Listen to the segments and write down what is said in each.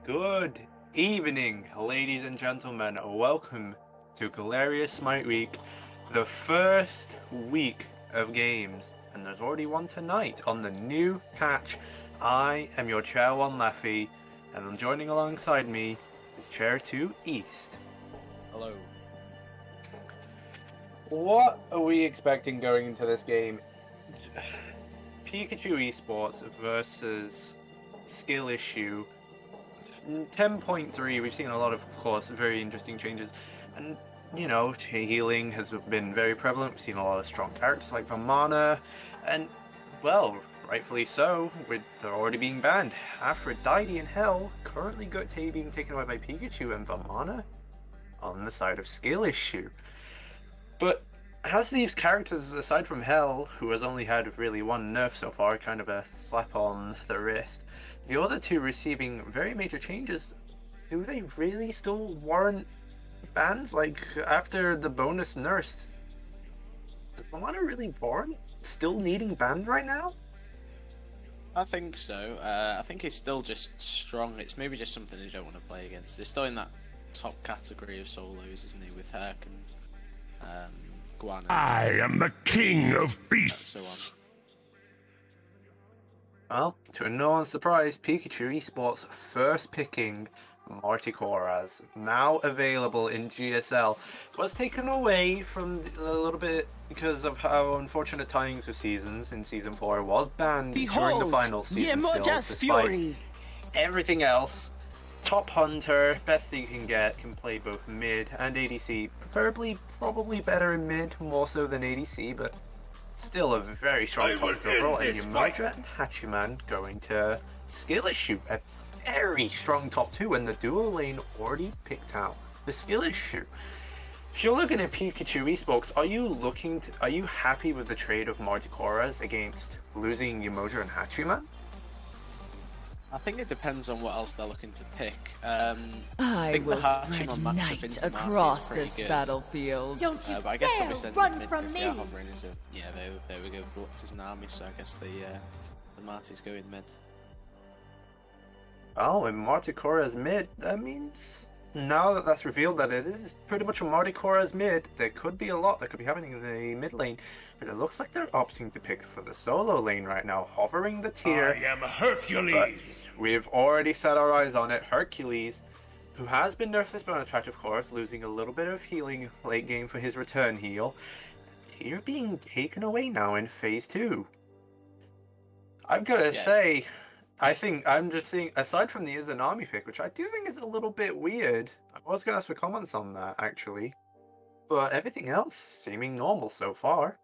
Good evening, ladies and gentlemen. Welcome to Galerius Smite Week, the first week of games, and there's already one tonight on the new patch. I am your Chair 1 Leffy, and I'm joining alongside me is Chair 2 East. Hello. What are we expecting going into this game? Pikachu eSports versus Skill Issue 10.3, we've seen a lot of course, very interesting changes. And, you know, healing has been very prevalent. We've seen a lot of strong characters like Vamana. And, well, rightfully so, they're already being banned. Aphrodite and Hell currently being taken away by Pikachu and Vamana on the side of Skill Issue. But as these characters, aside from Hell, who has only had really one nerf so far, kind of a slap on the wrist, the other two receiving very major changes, do they really still warrant bans? Like, after the bonus nurse, does Vamana really warrant still needing banned right now? I think so. I think he's still just strong. It's maybe just something you don't want to play against. He's still in that top category of solos, isn't he, with Herc and Guan. I am the king of beasts. So on. Well, to no one's surprise, Pikachu eSports first picking Marticoraz, now available in GSL, was taken away from a little bit because of how unfortunate timings of seasons in Season 4 was banned during the final season still, despite fury. Everything else. Top Hunter, best thing you can get, can play both mid and ADC, preferably probably better in mid, more so than ADC, but still a very strong top overall. And Yamoja and Hachiman going to Skill Issue, a very strong top 2, and the dual lane already picked out the Skill Issue. If you're looking at Pikachu eSports, are you happy with the trade of Marticoraz against losing Yamoja and Hachiman? I think it depends on what else they're looking to pick. I will spread night across this battlefield. Don't you but I guess they'll be dare sent run to mid from because me! they are hovering as a... Yeah, there we go. Blitz is an army, so I guess the Marty's go in mid. Oh, and Marticoraz mid, that means now that that's revealed that it is pretty much a Marticoraz mid, there could be a lot that could be happening in the mid lane, but it looks like they're opting to pick for the solo lane right now, hovering the tier. I am Hercules. But we've already set our eyes on it. Hercules, who has been nerfed this bonus patch, of course, losing a little bit of healing late game for his return heal. Tier being taken away now in phase 2. I've got to say, I think I'm just seeing, aside from the Izanami pick, which I do think is a little bit weird. I was going to ask for comments on that, actually. But everything else seeming normal so far.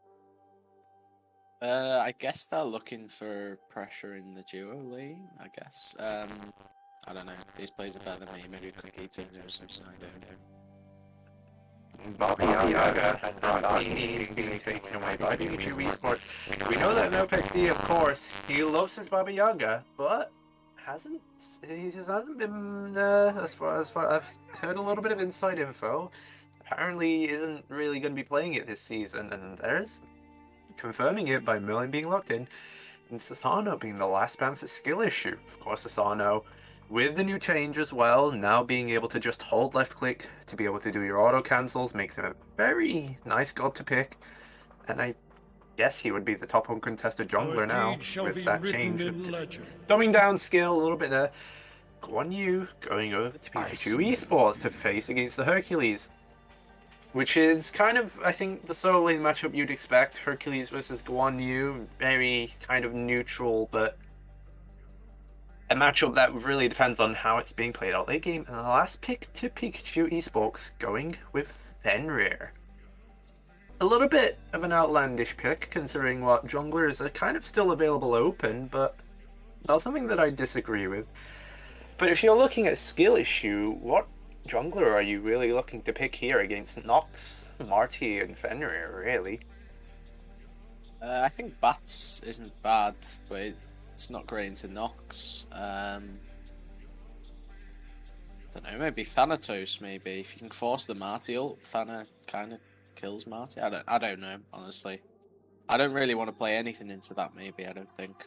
I guess they're looking for pressure in the duo lane, I guess. I don't know. These players are better than me. Maybe Cookie turns into something, I don't know. Baba Yaga and not being taken away by Pikachu eSports. We know that NoPXD, of course, he loves his Baba Yaga, but he just hasn't been, as far I've heard a little bit of inside info, apparently he isn't really going to be playing it this season, and there's confirming it by Merlin being locked in, and Sasano being the last ban for Skill Issue. Of course, Sasano, with the new change as well, now being able to just hold left click to be able to do your auto cancels makes him a very nice god to pick, and I guess he would be the top uncontested jungler now with that change of dumbing down skill a little bit there. Guan Yu going over to Pikachu eSports to face against the Hercules, which is kind of, I think, the solo lane matchup you'd expect. Hercules versus Guan Yu, very kind of neutral, but a matchup that really depends on how it's being played out late game. And the last pick to Pikachu eSports going with Fenrir. A little bit of an outlandish pick, considering what junglers are kind of still available open, but not something that I disagree with. But if you're looking at Skill Issue, what jungler are you really looking to pick here against Nox, Marty, and Fenrir, really? I think Bats isn't bad, but it's not great into Nox. Don't know, maybe Thanatos, maybe. If you can force the Marty ult, Thana kind of kills Marty. I don't know, honestly. I don't really want to play anything into that, maybe, I don't think.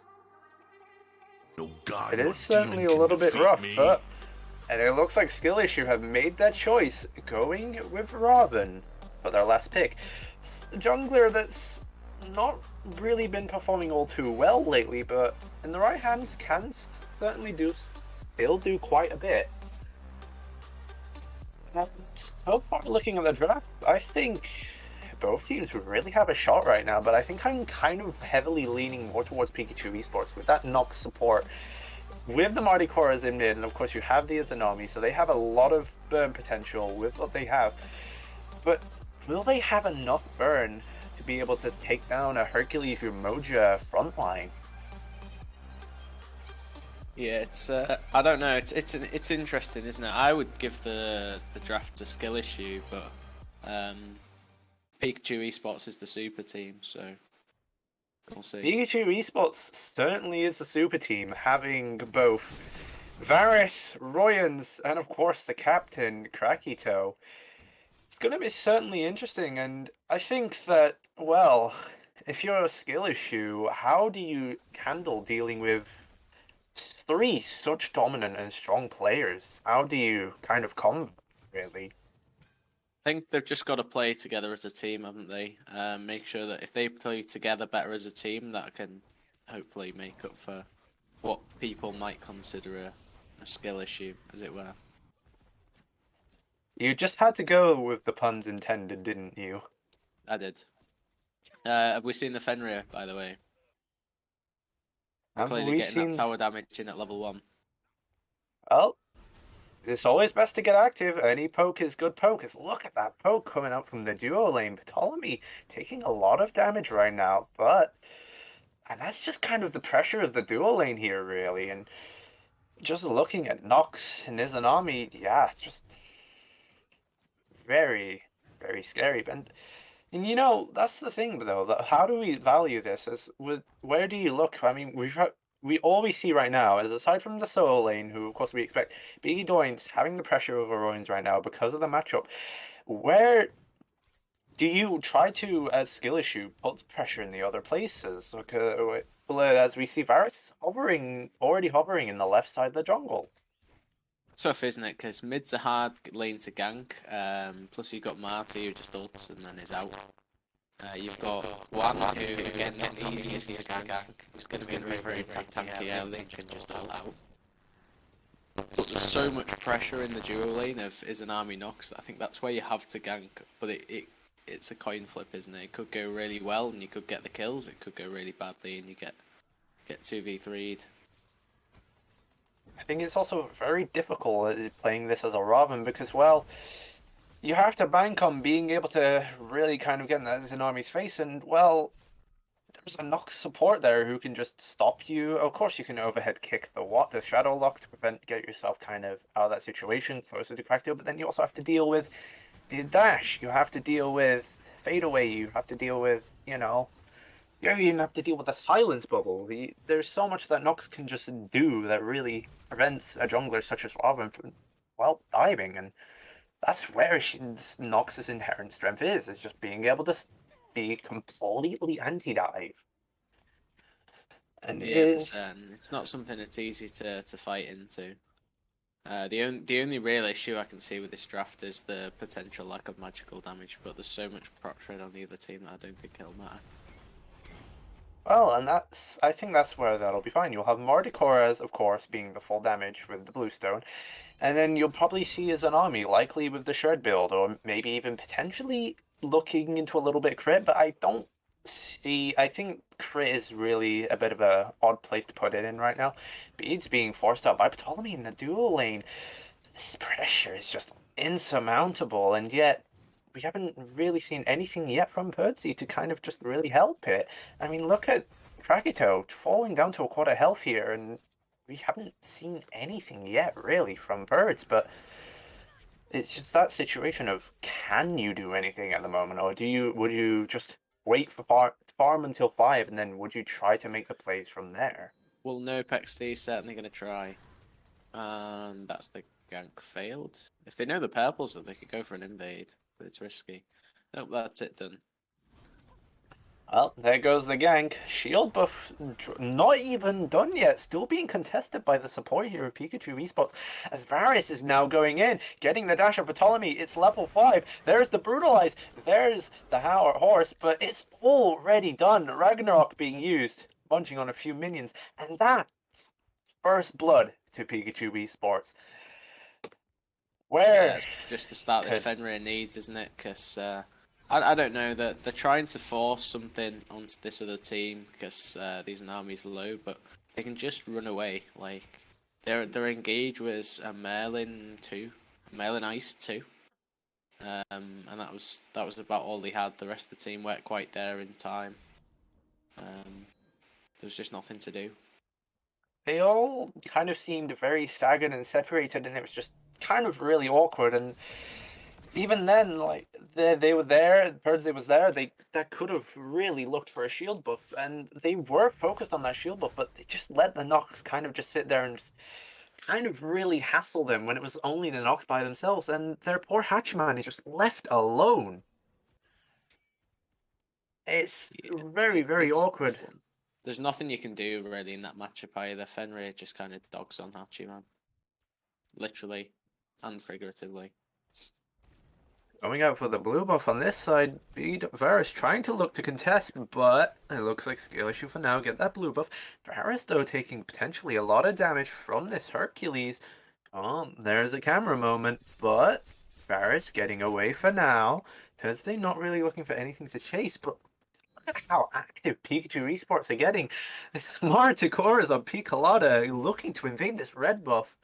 No god, it is certainly a little bit rough, but And it looks like Skill Issue have made that choice, going with Robin for their last pick. Jungler that's not really been performing all too well lately, but in the right hands can certainly still do quite a bit. So far, looking at the draft, I think both teams would really have a shot right now, but I think I'm kind of heavily leaning more towards Pikachu eSports with that Nox support. With the Marty Koras in mid, and of course you have the Izanami, so they have a lot of burn potential with what they have. But will they have enough burn to be able to take down a Hercules Umoja frontline? Yeah, it's I don't know. It's interesting, isn't it? I would give the draft to Skill Issue, but Pikachu Esports is the super team, so we'll see. Pikachu Esports certainly is a super team, having both Varus, Royans, and of course the captain, Krakito. It's going to be certainly interesting, and I think that, well, if you're a Skill Issue, how do you handle dealing with three such dominant and strong players? How do you kind of combat, really? I think they've just got to play together as a team, haven't they? Make sure that if they play together better as a team, that can hopefully make up for what people might consider a skill issue, as it were. You just had to go with the puns intended, didn't you? I did. Have we seen the Fenrir, by the way? Clearly getting that tower damage in at level 1. Well, it's always best to get active. Any poke is good poke. Look at that poke coming out from the duo lane. Ptolemy taking a lot of damage right now, and that's just kind of the pressure of the duo lane here, really. And just looking at Nox and Izanami, yeah, it's just very, very scary. And you know, that's the thing, though. That how do we value this? Where do you look? I mean, we all we see right now is, aside from the solo lane, who of course we expect, Biggie Doin's having the pressure over Royans right now because of the matchup. Where do you try to, as Skill Issue, put the pressure in the other places? Well, as we see Varus already hovering in the left side of the jungle. Tough, isn't it? Because mid's a hard lane to gank. Plus you've got Marty who just ults and then is out. You've got Guan who, again, not the easiest to gank. He's going to be very tanky early and just ult out. But there's so much pressure in the duo lane of Izanami Nox. I think that's where you have to gank. But it's a coin flip, isn't it? It could go really well and you could get the kills. It could go really badly and you get 2v3'd. I think it's also very difficult playing this as a Robin because, well, you have to bank on being able to really kind of get in that Izanami's face, and, well, there's a Nox support there who can just stop you. Of course, you can overhead kick the Shadow Lock to get yourself kind of out of that situation, closer to Krakito, but then you also have to deal with the dash, you have to deal with fadeaway, you have to deal with, you even have to deal with the silence bubble. There's so much that Nox can just do that really prevents a jungler such as Robin from, well, diving, and that's where Nox's inherent strength is just being able to be completely anti-dive. And it's not something that's easy to fight into. The only real issue I can see with this draft is the potential lack of magical damage, but there's so much proc trade on the other team that I don't think it'll matter. Well, and I think that's where that'll be fine. You'll have Marty Koras, of course, being the full damage with the Bluestone, and then you'll probably see Izanami, likely with the Shred build, or maybe even potentially looking into a little bit of crit, but I think crit is really a bit of a odd place to put it in right now. Beads being forced out by Ptolemy in the dual lane. This pressure is just insurmountable, and yet we haven't really seen anything yet from Perdsy to kind of just really help it. I mean, look at Krakito falling down to a quarter health here, and we haven't seen anything yet, really, from Birds, but it's just that situation of, can you do anything at the moment, or would you just wait for farm until 5, and then would you try to make the plays from there? Well, no, PXD is certainly going to try. And that's the gank failed. If they know the purples, they could go for an invade, but it's risky. Nope, that's it done. Well, there goes the gank. Shield buff not even done yet. Still being contested by the support here of Pikachu eSports. As Varus is now going in, getting the dash of Ptolemy. It's level 5. There's the Brutalize. There's the Horse. But it's already done. Ragnarok being used. Munching on a few minions. And that's first blood to Pikachu eSports. Where? Yeah, it's just the start this Fenrir needs, isn't it? Because I don't know that they're trying to force something onto this other team because these armies are low, but they can just run away. Like their engage was a Merlin 2, a Merlin Ice 2, and that was about all they had. The rest of the team weren't quite there in time. There was just nothing to do. They all kind of seemed very staggered and separated, and it was just kind of really awkward. And even then, like they were there, Birdsey was there. That could have really looked for a shield buff, and they were focused on that shield buff, but they just let the Nox kind of just sit there and just kind of really hassle them when it was only the Nox by themselves, and their poor Hachiman is just left alone. It's very awkward. There's nothing you can do really in that matchup either. Fenrir just kind of dogs on Hachiman. Literally and figuratively. Going out for the blue buff on this side, Varus trying to look to contest, but it looks like skill issue for now. Get that blue buff. Varus, though, taking potentially a lot of damage from this Hercules. Oh, there's a camera moment, but Varus getting away for now. Thursday not really looking for anything to chase, but look at how active Pikachu eSports are getting. This Marticore is on Picolata looking to invade this red buff.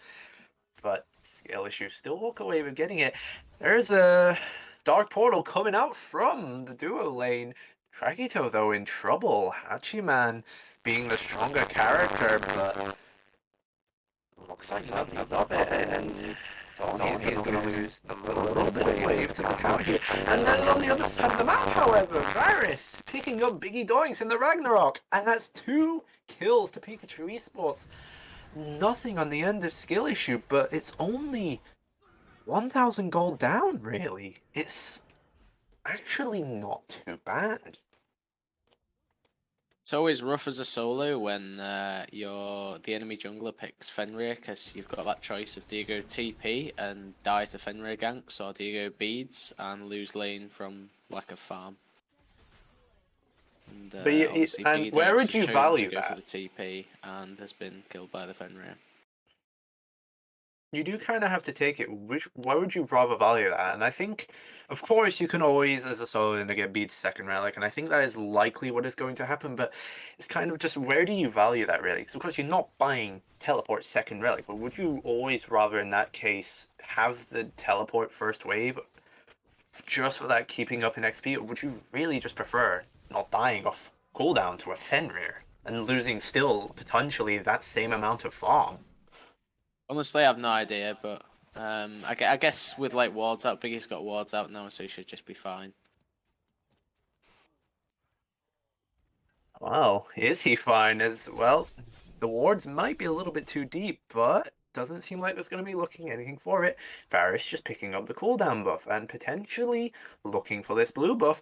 But skill issue still walk away with getting it. There's a Dark Portal coming out from the duo lane. Tragito, though, in trouble. Hachiman being the stronger character, but looks like nothing's of it, and so he's going to lose a little bit of wave to the tower here. And then on the other side of the map, however, Varus picking up Biggie Doinks in the Ragnarok, and that's 2 kills to Pikachu eSports. Nothing on the end of skill issue, but it's only 1,000 gold down, really. It's actually not too bad. It's always rough as a solo when the enemy jungler picks Fenrir, because you've got that choice of do you go TP and die to Fenrir ganks, or do you go beads and lose lane from lack of farm. And where would you value to that? go for the TP and has been killed by the Fenrir. You do kind of have to take it. Why would you rather value that? And I think, of course, you can always, as a solo laner, get beat second relic, and I think that is likely what is going to happen. But it's kind of just where do you value that really? Because of course you're not buying teleport second relic, but would you always rather in that case have the teleport first wave just for that keeping up in XP, or would you really just prefer not dying off cooldown to a Fenrir and losing still potentially that same amount of farm? Honestly, I have no idea, but I guess with like wards out, Biggie's got wards out now, so he should just be fine. Well, is he fine as well? The wards might be a little bit too deep, but doesn't seem like there's going to be looking anything for it. Varus just picking up the cooldown buff and potentially looking for this blue buff.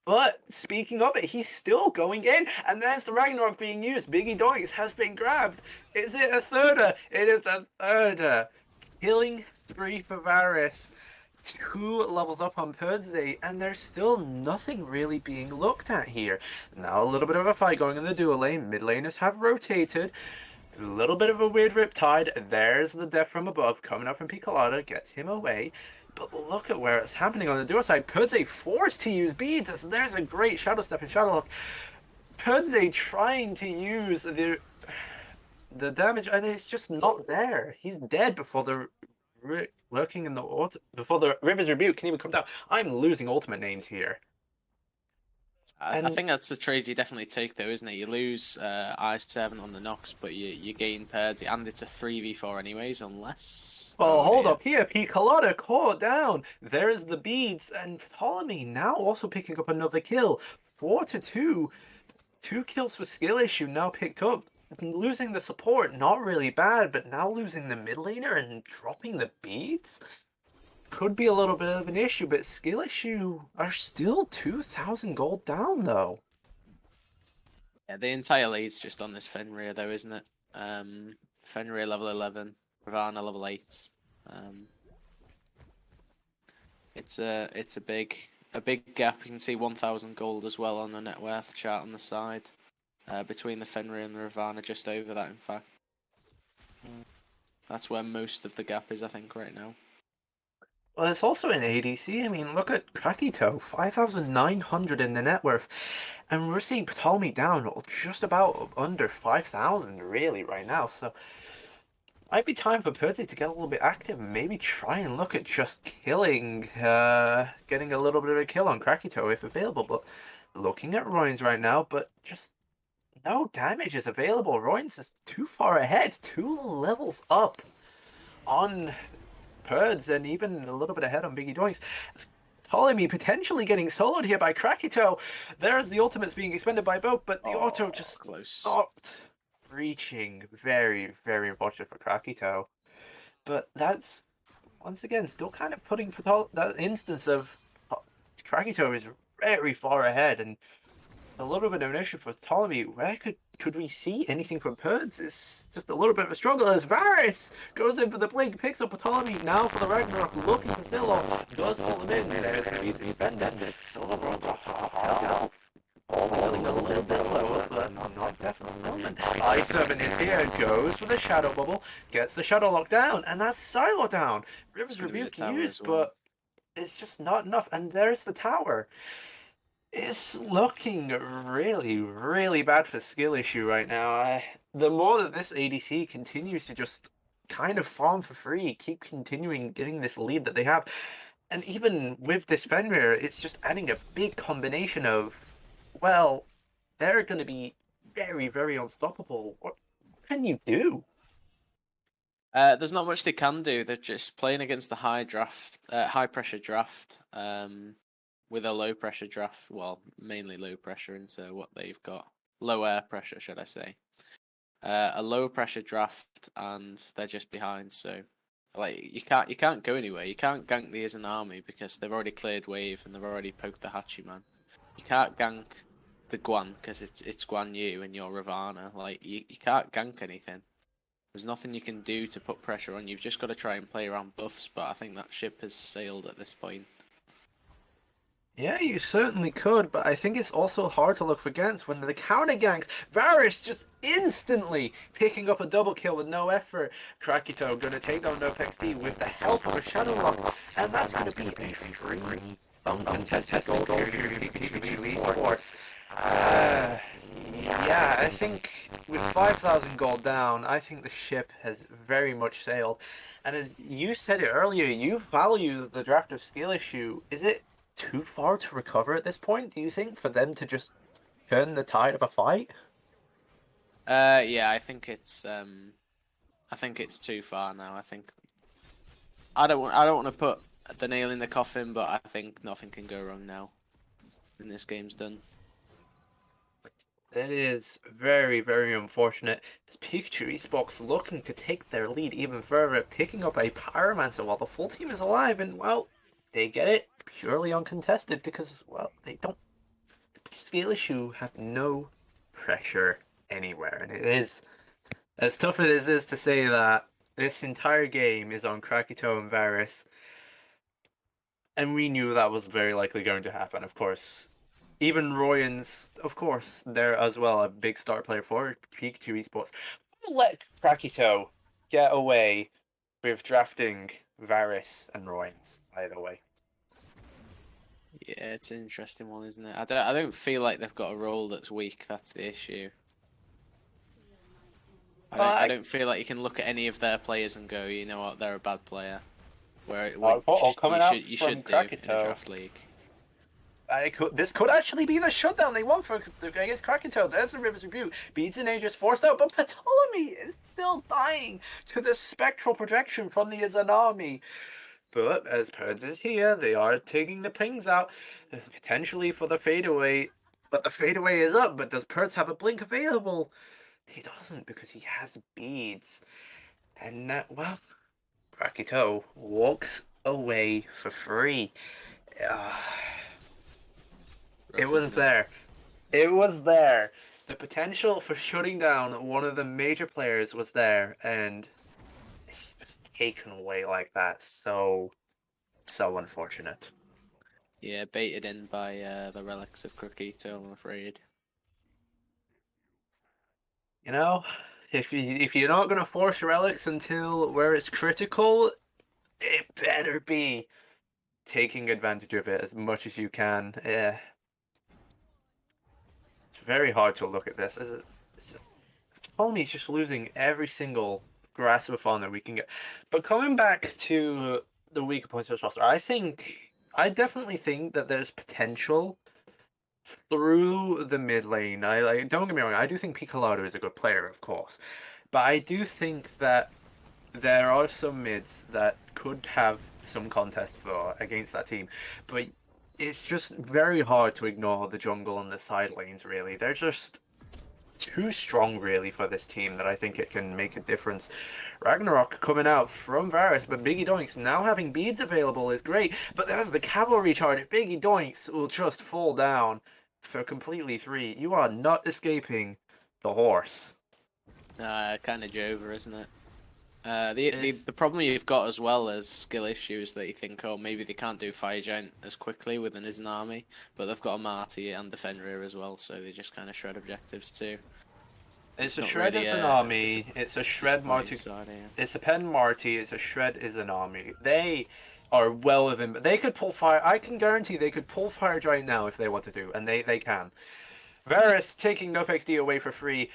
But speaking of it, he's still going in, and there's the Ragnarok being used. Biggie Doinks has been grabbed. Is it a thirder? It is a thirder. Killing spree for Varus. 2 levels up on Birdsey, and there's still nothing really being looked at here. Now a little bit of a fight going in the dual lane. Mid laners have rotated. A little bit of a weird Riptide. There's the death from above coming up from Picolata. Gets him away. But look at where it's happening on the duo side. Birdsey forced to use beads. There's a great Shadow Step and Shadow Lock. Birdsey trying to use the damage, and it's just not there. He's dead before the lurking in the before the River's Rebuke can even come down. I'm losing ultimate names here. I think that's a trade you definitely take, though, isn't it? You lose I7 on the Nox, but you gain Purdy, and it's a 3v4 anyways, unless... Well, hold up here. Picolata caught down. There's the beads, and Ptolemy now also picking up another kill. 4-2. 2 kills for skill issue now picked up. Losing the support, not really bad, but now losing the mid laner and dropping the beads? Could be a little bit of an issue, but skill issue are still 2,000 gold down, though. Yeah, the entire lead's just on this Fenrir though, isn't it? Fenrir level 11, Ravana level 8. It's a big gap. You can see 1,000 gold as well on the net worth chart on the side. Between the Fenrir and the Ravana, just over that in fact. That's where most of the gap is, I think, right now. Well, it's also in ADC. I mean, look at Krakito, 5,900 in the net worth. And we're seeing Ptolemy down just about under 5,000, really, right now. So, might be time for Percy to get a little bit active and maybe try and look at just killing, getting a little bit of a kill on Krakito if available. But looking at Royns right now, but just no damage is available. Royns is too far ahead, 2 levels up on Purds and even a little bit ahead on Biggie Doinks. Ptolemy potentially getting soloed here by Krakito. There's the ultimates being expended by both, but the auto just close. not reaching. Very, very unfortunate for Krakito. But that's, once again, still kind of putting that instance of Krakito is very far ahead and a little bit of an issue for Ptolemy. Where could we see anything from Purds? It's just a little bit of a struggle as Varys goes in for the blink, picks up Ptolemy now for the Ragnarok, looking for Zillow, does pull him in, there's the beat expended, Zillow runs off health, falling a little bit lower, but not definitely. Ice Servant is here, goes for the Shadow Bubble, gets the Shadow Lock down, and that's Silo down. River's Rebuke used, but it's just not enough, and there's the tower. It's looking really, really bad for skill issue right now. The more that this ADC continues to just kind of farm for free, keep continuing getting this lead that they have, and even with this Fenrir, it's just adding a big combination of, well, they're going to be very, very unstoppable. What can you do? There's not much they can do. They're just playing against the high pressure draft. With a low pressure draft, well, mainly low pressure into what they've got. Low air pressure, should I say. A low pressure draft, and they're just behind, so like you can't go anywhere. You can't gank the Izanami because they've already cleared wave and they've already poked the Hachiman. You can't gank the Guan because it's Guan Yu and you're Ravana. Like you can't gank anything. There's nothing you can do to put pressure on. You've just got to try and play around buffs, but I think that ship has sailed at this point. Yeah, you certainly could, but I think it's also hard to look for ganks when the counter ganks. Varys just instantly picking up a double kill with no effort. Krakito gonna take down NoPXD with the help of a Shadow Lock, and that's gonna be a free uncontested goal for Pikachu eSports. Yeah, I think with 5,000 gold down, I think the ship has very much sailed. And as you said it earlier, you value the draft of skill issue. Is it too far to recover at this point, do you think, for them to just turn the tide of a fight? Yeah, I think it's too far now. I don't want to put the nail in the coffin, but I think nothing can go wrong now. And this game's done. That is very, very unfortunate. As Pikachu eSports looking to take their lead even further, picking up a Pyromancer while the full team is alive, and well, they get it purely uncontested because, well, they don't. Skill issue have no pressure anywhere, and it is as tough as it is to say that this entire game is on Krakito and Varys, and we knew that was very likely going to happen. Of course, even Royans, of course, they're as well a big star player for Pikachu eSports. Let Krakito get away with drafting Varys and Royans, by the way. Yeah, it's an interesting one, isn't it? I don't feel like they've got a role that's weak. That's the issue. I don't feel like you can look at any of their players and go, you know what, they're a bad player. You should do in a draft league. This could actually be the shutdown they want for against Krakito. There's the River's Rebuke. Beads and Aegis forced out, but Ptolemy is still dying to the spectral projection from the Izanami. But as Purds is here, they are taking the pings out, potentially for the fadeaway. But the fadeaway is up, but does Purds have a blink available? He doesn't because he has beads. And well, Krakito walks away for free. It was there. It was there. The potential for shutting down one of the major players was there, and it's just taken away like that. So unfortunate. Yeah, baited in by the relics of Croquito, I'm afraid. You know, if you're not gonna force relics until where it's critical, it better be taking advantage of it as much as you can. Yeah, it's very hard to look at this. Ptolemy's just losing every single grasp of honor we can get. But coming back to the weaker points of this roster, I definitely think that there's potential through the mid lane. I like, don't get me wrong, I do think Piccolado is a good player, of course. But I do think that there are some mids that could have some contest for against that team. But it's just very hard to ignore the jungle and the side lanes, really. They're just too strong, really, for this team that I think it can make a difference. Ragnarok coming out from Varus, but Biggie Doinks now having beads available is great. But as the cavalry charge, Biggie Doinks will just fall down for completely 3. You are not escaping the horse. Kind of Jover, isn't it? The problem you've got as well as skill issues that you think, oh, maybe they can't do Fire Giant as quickly within his army, but they've got a Marty and Defender as well, so they just kind of shred objectives too. It's a shred really as an army. It's a shred Marty. Side, yeah. It's a pen Marty. It's a shred is an army. They are well within. They could pull fire. I can guarantee they could pull Fire Giant now if they wanted to, and they can. Varus taking no XD away for free.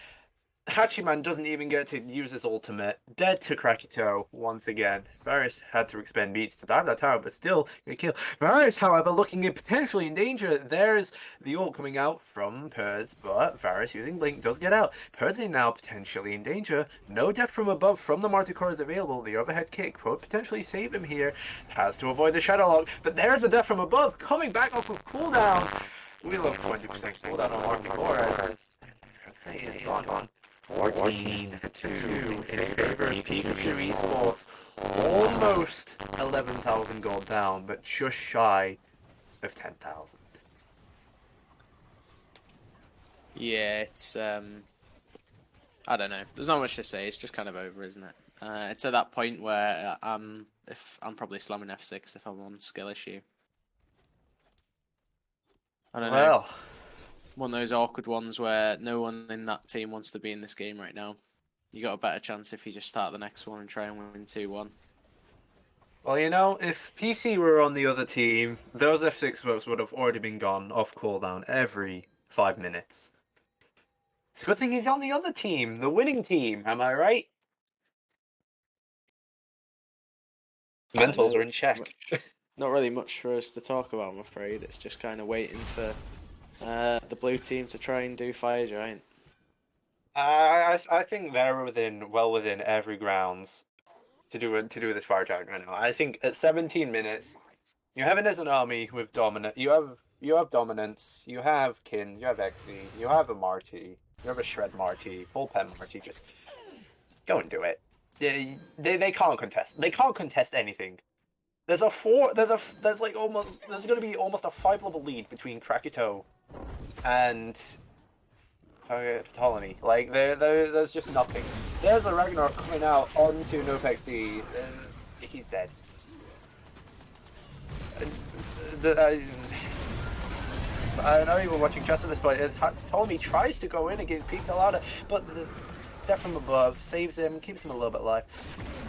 Hachiman doesn't even get to use his ultimate. Dead to Krakito once again. Varus had to expend beats to dive that tower, but still gonna kill. Varus, however, looking potentially in danger. There's the ult coming out from Purds, but Varus using Blink does get out. Purds is now potentially in danger. No death from above from the Marticore is available. The overhead kick could potentially save him here. Has to avoid the Shadow Lock, but there's a death from above coming back off of cooldown. We love 20% cooldown on Marticore as it's gone. 14-2 in favor of Pikachu eSports. Almost 11,000 gold down, but just shy of 10,000. Yeah, it's I don't know. There's not much to say. It's just kind of over, isn't it? It's at that point where if I'm probably slamming F6 if I'm on skill issue. I don't know. One of those awkward ones where no one in that team wants to be in this game right now. You got a better chance if you just start the next one and try and win 2-1. Well, you know, if PC were on the other team, those F6 votes would have already been gone off cooldown every 5 minutes. It's a good thing he's on the other team, the winning team, am I right? Mentals are in check. Not really much for us to talk about, I'm afraid. It's just kind of waiting for the blue team to try and do Fire Giant. I think they're well within every grounds to do this Fire Giant right now. I think at 17 minutes, you have it as an army with dominant. You have dominance. You have Kins. You have Exy. You have a Marty. You have a Shred Marty. Full Pen Marty. Just go and do it. They can't contest. They can't contest anything. There's gonna be almost a 5-level lead between Krakito and Ptolemy. Like there's just nothing. There's a Ragnarok coming out onto Nopex D. He's dead. I'm not even watching chess at this point. As Ptolemy tries to go in against Piccolado, but the death from above saves him, keeps him a little bit alive.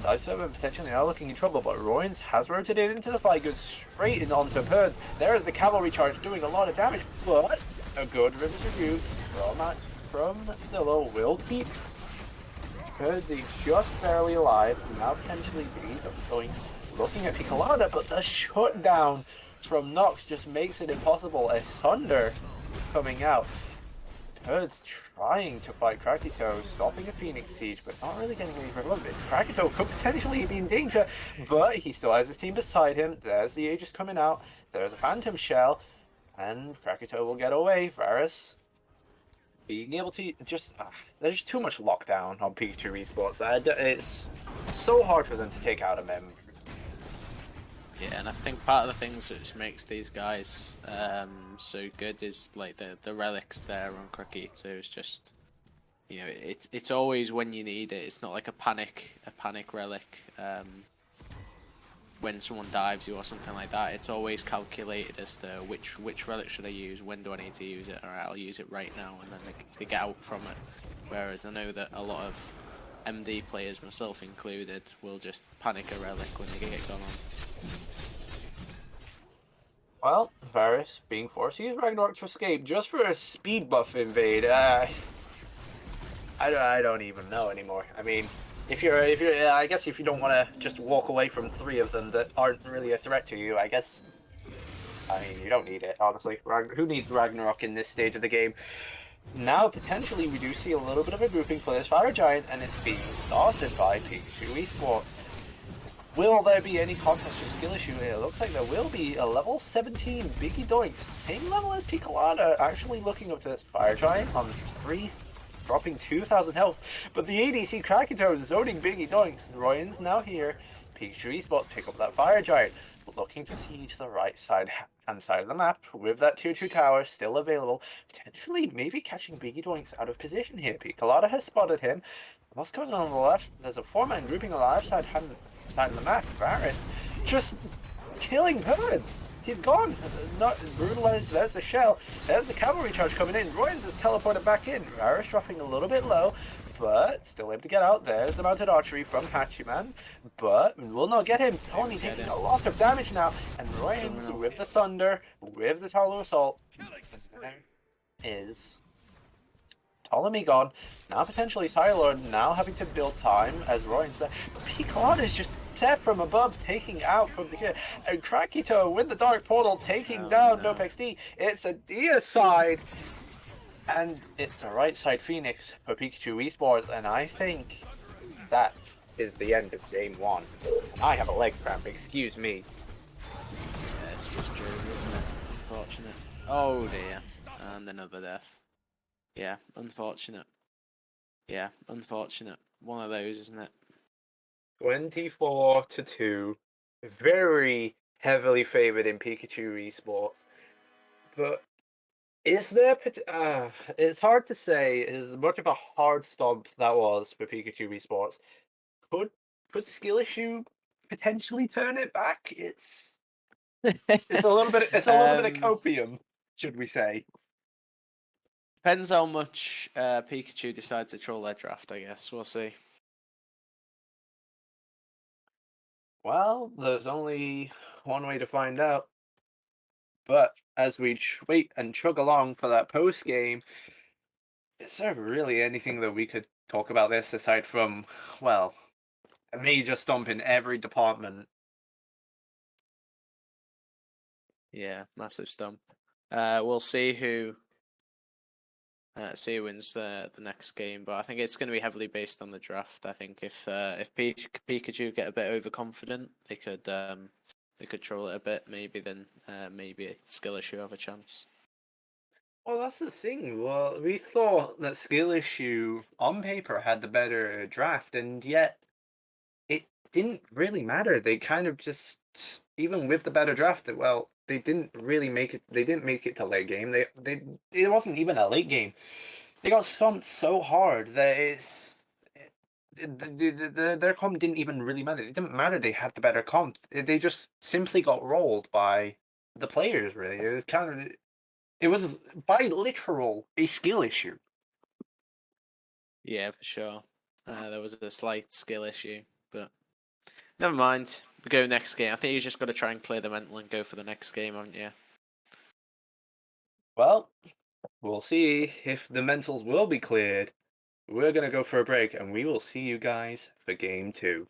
Dive Server potentially now looking in trouble, but Royans has rotated into the fight, goes straight in onto Purds. There is the cavalry charge doing a lot of damage, but a good Rivers review from Silo will keep Purdsy just barely alive, now potentially going looking at Piccolado, but the shutdown from Nox just makes it impossible. A Sunder coming out. Purds trying to fight Krakito, stopping a Phoenix Siege, but not really getting any further of it. Krakito could potentially be in danger, but he still has his team beside him. There's the Aegis coming out. There's a Phantom Shell, and Krakito will get away. Varus being able to just... there's too much lockdown on Pikachu eSports. It's so hard for them to take out a member. Yeah, and I think part of the things which makes these guys so good is like the relics there on Croquito. It's just, you know, it's always when you need it. It's not like a panic relic when someone dives you or something like that. It's always calculated as to which relic should I use, when do I need to use it, or I'll use it right now, and then they get out from it. Whereas I know that a lot of MD players, myself included, will just panic a relic when they get gone on. Well, Varus being forced to use Ragnarok to escape just for a speed buff invade. I don't even know anymore. I mean, if you're, I guess if you don't want to just walk away from 3 of them that aren't really a threat to you, I guess. I mean, you don't need it, honestly. Who needs Ragnarok in this stage of the game? Now, potentially, we do see a little bit of a grouping for this Fire Giant, and it's being started by Pikachu eSports. Will there be any contest for skill issue here? It looks like there will be a level 17 Biggie Doinks, same level as Piccolata, actually looking up to this Fire Giant on 3, dropping 2,000 health. But the ADC Krakito is zoning Biggie Doinks. Royan's now here. Pikachu eSports pick up that Fire Giant, looking to see to the right hand side of the map with that tier 2 tower still available, potentially maybe catching Biggie Doinks out of position here. Piccolata has spotted him. What's going on the left? There's a 4-man grouping on the left side of the map. Varus just killing birds. He's gone. Not brutalized. There's the shell. There's the cavalry charge coming in. Royans has teleported back in. Varus dropping a little bit low, but still able to get out. There's the mounted archery from Hachiman, but will not get him. Tony taking a lot of damage now, and Royans with the Sunder, with the Tower Assault. There is Ptolemy gone. Now potentially Cylord now having to build time as Royan's there. Piccolata is just set from above, taking out from the kid. And Krakito with the Dark Portal taking down Nopex D. It's a deicide. And it's a right side Phoenix for Pikachu eSports, and I think that is the end of game 1. I have a leg cramp, excuse me. Yeah, it's just true, isn't it? Unfortunate. Oh dear. And another death. Yeah, unfortunate. Yeah, unfortunate. One of those, isn't it? 24-2. Very heavily favored in Pikachu eSports. But is there... it's hard to say as much of a hard stomp that was for Pikachu eSports. Could skill issue potentially turn it back? It's a little bit of copium, should we say. Depends how much Pikachu decides to troll their draft, I guess. We'll see. Well, there's only one way to find out. But as we wait and chug along for that post game, is there really anything that we could talk about this aside from, well, a major stomp in every department? Yeah, massive stomp. We'll see who wins the next game, but I think it's going to be heavily based on the draft. I think if Pikachu get a bit overconfident, they could troll it a bit. Maybe then maybe a skill issue have a chance. Well, that's the thing. Well, we thought that skill issue on paper had the better draft, and yet it didn't really matter. They kind of just, even with the better draft, well, they didn't really make it. They didn't make it to late game. It wasn't even a late game. They got stumped so hard that their comp didn't even really matter. It didn't matter they had the better comp. They just simply got rolled by the players. Really, it was by literal a skill issue. Yeah, for sure. There was a slight skill issue, but never mind. We go next game. I think you just got to try and clear the mental and go for the next game, haven't you? Well, we'll see if the mentals will be cleared. We're going to go for a break, and we will see you guys for game 2.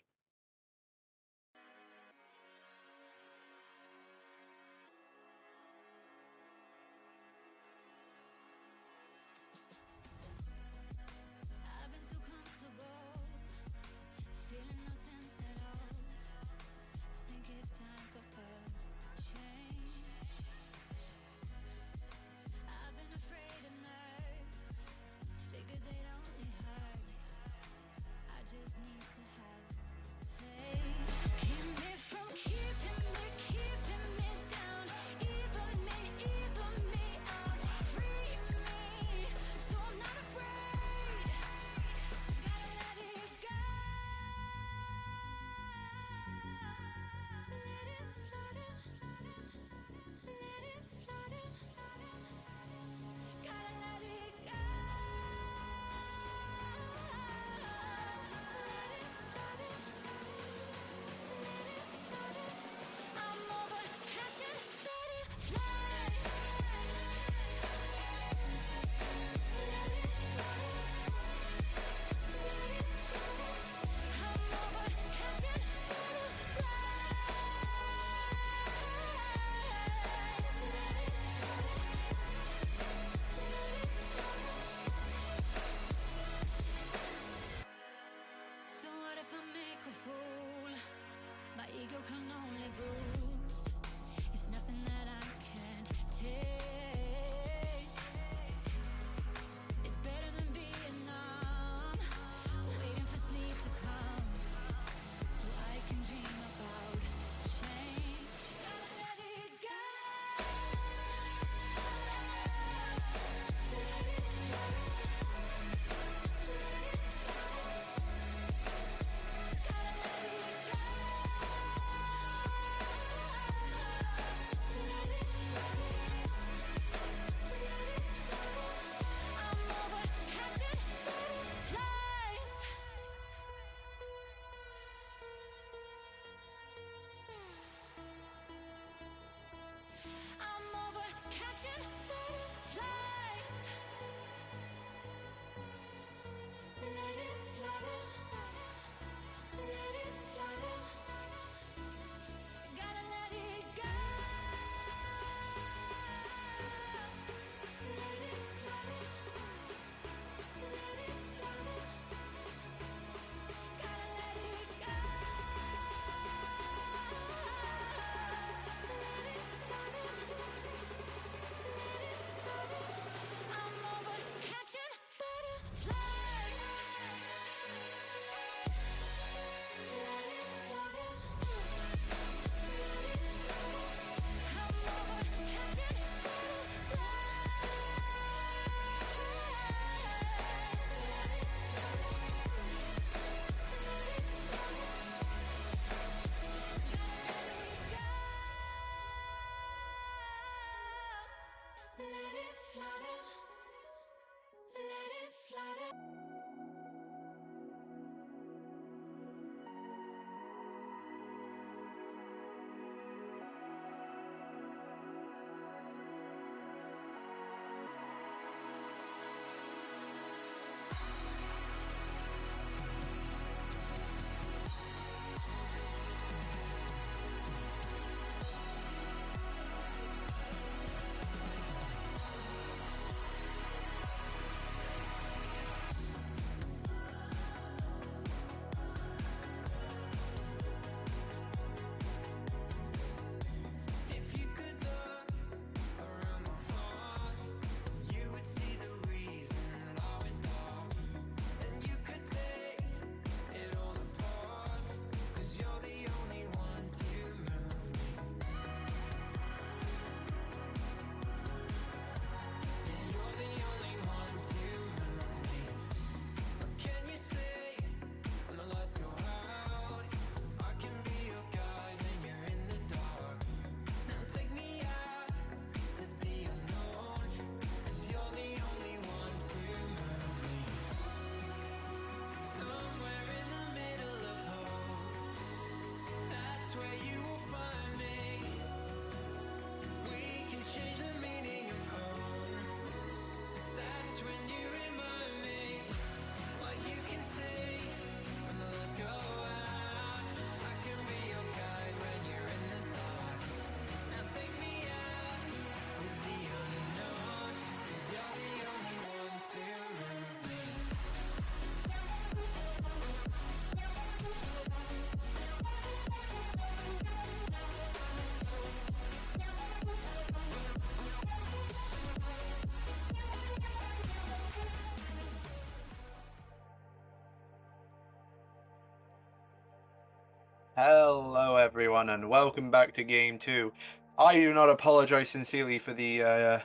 Hello everyone and welcome back to Game 2. I do not apologize sincerely for the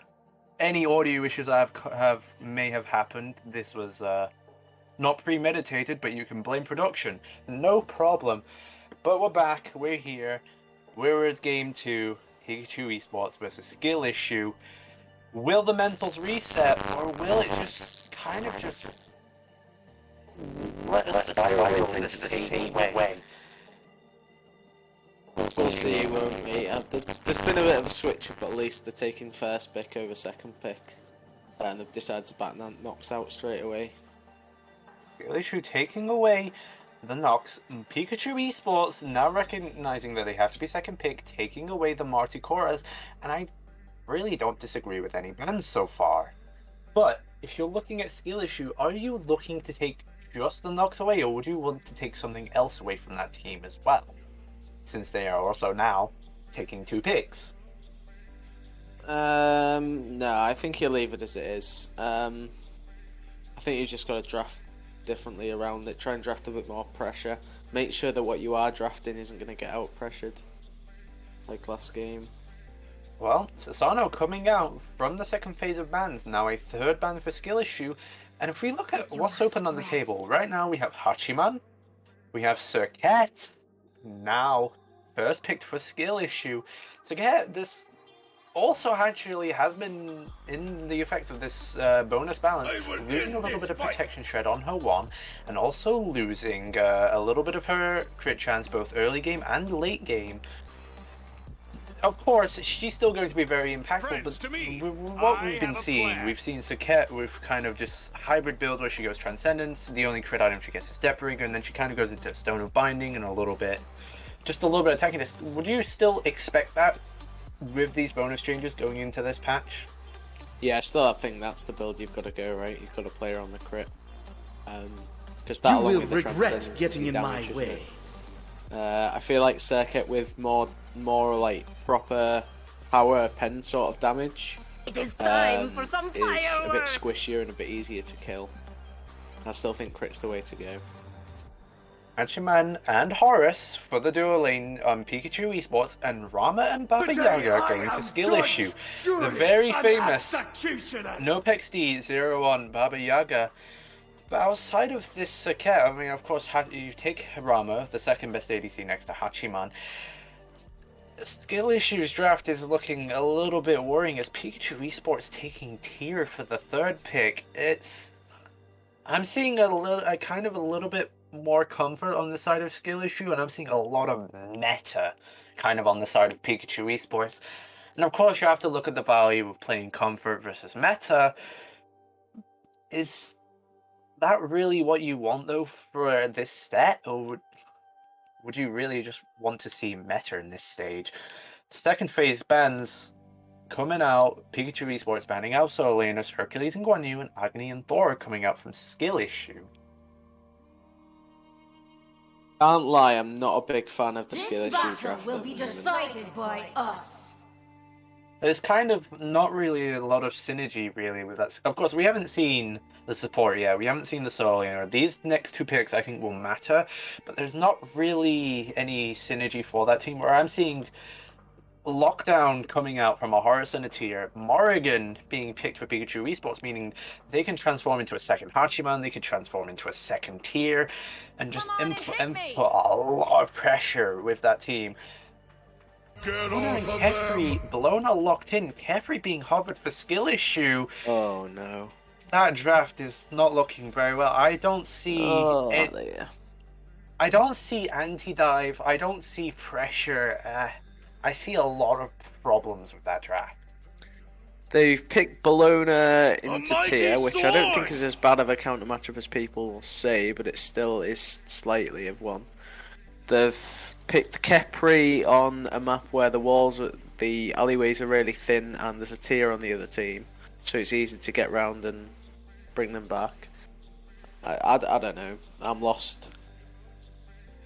any audio issues I may have happened. This was not premeditated, but you can blame production. No problem. But we're back, we're here. We're at Game 2, Pikachu eSports versus Skill Issue. Will the mentals reset, or will it just kind of just let us spiral into the same way? We'll see, won't we? There's been a bit of a switch up, at least. They're taking first pick over second pick. And they've decided to back Nox out straight away. Skill Issue taking away the Nox. Pikachu eSports now recognizing that they have to be second pick, taking away the Marticoras, and I really don't disagree with any bans so far. But if you're looking at Skill Issue, are you looking to take just the Nox away, or would you want to take something else away from that team as well? since they are also now taking 2 picks? No, I think he'll leave it as it is. I think you just got to draft differently around it. Try and draft a bit more pressure. Make sure that what you are drafting isn't going to get out pressured, like last game. Well, Sasano coming out from the second phase of bans, now a 3rd ban for skill issue. And if we look at what's open on the table, right now we have Hachiman, we have Circuit, now first picked for skill issue. Circuit, this also actually has been in the effect of this bonus balance, losing a little bit of protection shred on her 1, and also losing a little bit of her crit chance both early game and late game. Of course, she's still going to be very impactful, but what we've been seeing, we've seen Saket with kind of just hybrid build where she goes Transcendence, the only crit item she gets is Step Ring, and then she kind of goes into Stone of Binding and just a little bit attacking this. Would you still expect that with these bonus changes going into this patch? Yeah, I still think that's the build you've got to go, right? You've got to play her on the crit. Because that you will regret getting in my way. I feel like Circuit with more like proper power pen sort of damage It is time for some is a bit fireworks. squishier and a bit easier to kill. I still think crit's the way to go. Hachiman and Horus for the duo lane on Pikachu eSports, and Rama and Baba Yaga are going to skill issue. The very famous NoPXD01 Baba Yaga. But outside of this Saket, I mean, of course, you take Rama, the 2nd best ADC next to Hachiman. Skill Issues draft is looking a little bit worrying as Pikachu eSports taking tier for the 3rd pick. I'm seeing a little bit more comfort on the side of Skill Issue, and I'm seeing a lot of meta kind of on the side of Pikachu eSports. And of course, you have to look at the value of playing comfort versus meta. Is that really what you want though for this set, or would you really just want to see meta in this stage? Second phase bans coming out, Pikachu eSports banning out Solanus, Hercules and Guan Yu, and Agni and Thor coming out from skill issue. Can't lie, I'm not a big fan of the skill This issue battle draft. will be decided by us. There's kind of not really a lot of synergy really with that. Of course, we haven't seen the support yet. We haven't seen the solo. These next 2 picks I think will matter, but there's not really any synergy for that team. Where I'm seeing Lockdown coming out from a Horus and a tier, Morrigan being picked for Pikachu eSports, meaning they can transform into a 2nd Hachiman, they can transform into a 2nd tier, and just input a lot of pressure with that team. Bellona and Kefri, Bellona locked in, Kefri being hovered for skill issue. Oh no. That draft is not looking very well. I don't see I don't see anti-dive, I don't see pressure. I see a lot of problems with that draft. They've picked Bellona into tier, which I don't think is as bad of a counter matchup as people say, but it still is slightly of one. They've picked Kepri on a map where the alleyways are really thin and there's a tier on the other team, so it's easy to get round and bring them back. I don't know, I'm lost.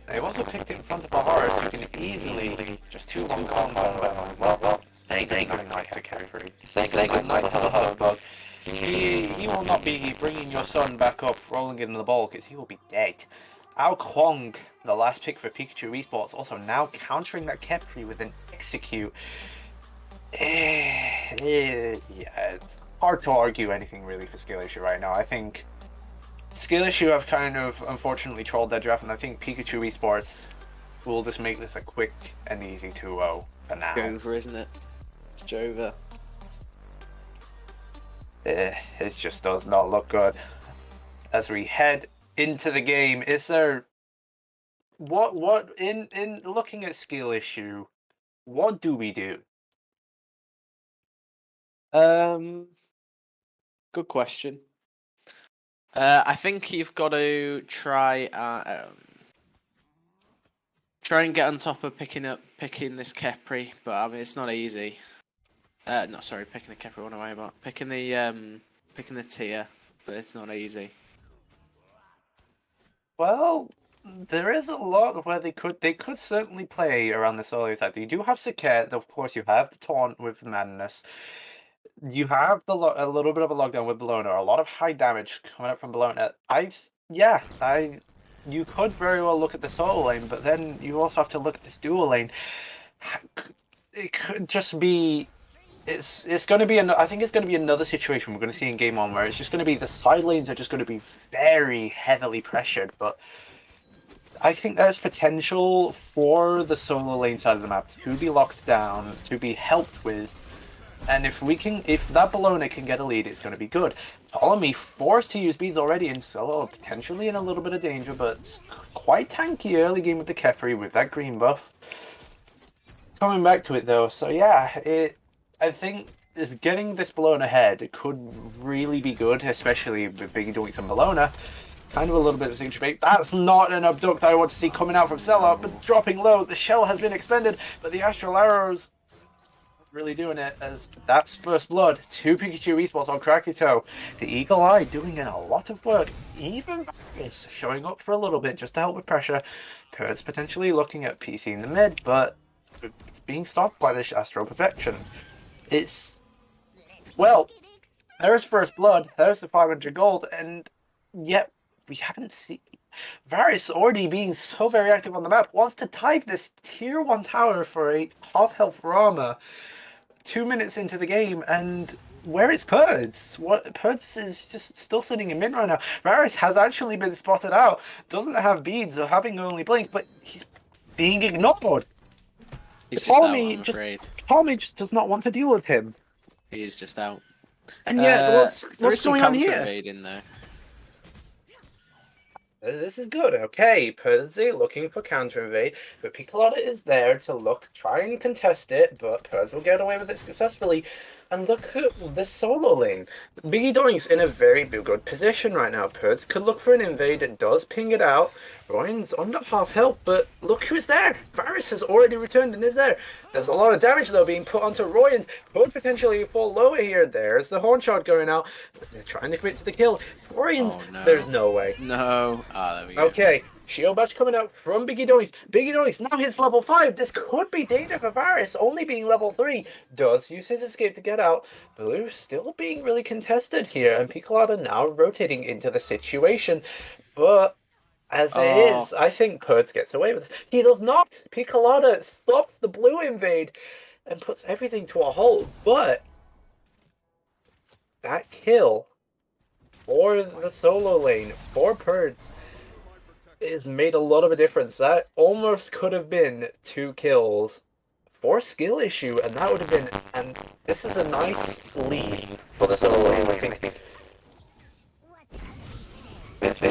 They've also picked in front of a Horus who can easily just 2-1 combo. Well, say good night to Kefri. Say good night to the Hugbug. He will not be bringing your son back up, rolling in the ball, because he will be dead. Ao Kwong, the last pick for Pikachu eSports, also now countering that Kefri with an Execute. Yeah, it's hard to argue anything really for Skill Issue right now. I think Skill Issue have kind of unfortunately trolled their draft, and I think Pikachu eSports will just make this a quick and easy 2-0 for now. It's over, isn't it? It's over. It just does not look good. As we head into the game, is there what in looking at Skill Issue, what do we do? Good question. I think you've got to try and get on top of picking this Kepri, but I mean it's not easy. Picking the Kepri. What am I about? Picking the tier, but it's not easy. Well, there is a lot where they could certainly play around the solo side. You do have Saket, of course. You have the taunt with Madness. You have a little bit of a lockdown with Bologna. A lot of high damage coming up from Bologna. You could very well look at the solo lane, but then you also have to look at this dual lane. It could just be. It's going to be I think it's going to be another situation we're going to see in Game 1 where it's just going to be the side lanes are just going to be very heavily pressured, but I think there's potential for the solo lane side of the map to be locked down, to be helped with, and if that Bologna can get a lead, it's going to be good. Ptolemy forced to use beads already in solo, potentially in a little bit of danger, but quite tanky early game with the Kefri with that green buff. Coming back to it though, so yeah, I think getting this Bologna ahead could really be good, especially with Biggie doing some Bologna. Kind of a little bit of signature bait. That's not an abduct I want to see coming out from Sellout, but dropping low. The shell has been expended, but the Astral Arrows really doing it as that's first blood. 2 Pikachu eSports on Krakito. The Eagle Eye doing a lot of work. Even is showing up for a little bit just to help with pressure. Kurt's potentially looking at PC in the mid, but it's being stopped by this Astral Perfection. Well, there's first blood, there's the 500 gold, and yet we haven't seen Varus already being so very active on the map, wants to dive this tier 1 tower for a half health Rama 2 minutes into the game, and where is Purds? Purds is just still sitting in mid right now. Varus has actually been spotted out, doesn't have beads or having only blink, but he's being ignored. He's just out, I'm afraid. Tommy just does not want to deal with him. He is just out. And yet, what's going on here? Evading, though. This is good. Okay, Percy looking for counter invade, but Piccolata is there to try and contest it, but Perz will get away with it successfully. And look at this solo lane. Biggie Doink's in a very good position right now. Perz could look for an invade, it does ping it out. Ryan's under half health, but look who's there. Varus has already returned and is there. There's a lot of damage though being put onto Royans. Could potentially fall lower here. There's the horn shot going out. They're trying to commit to the kill. Royans, there's no way. No. Ah, there we go. Okay. Shield Bash coming out from Biggie Doinks. Biggie Doinks now hits level 5. This could be danger for Varus, only being level 3. Does use his escape to get out. Blue still being really contested here, and Piccolata now rotating into the situation. But as it is, I think Kurtz gets away with this. He does not. Piccolata stops the blue invade and puts everything to a halt. But that kill for the solo lane, for Purds, has made a lot of a difference. That almost could have been 2 kills for skill issue, and that would have been, and this is a nice lead for the solo lane, I think. It's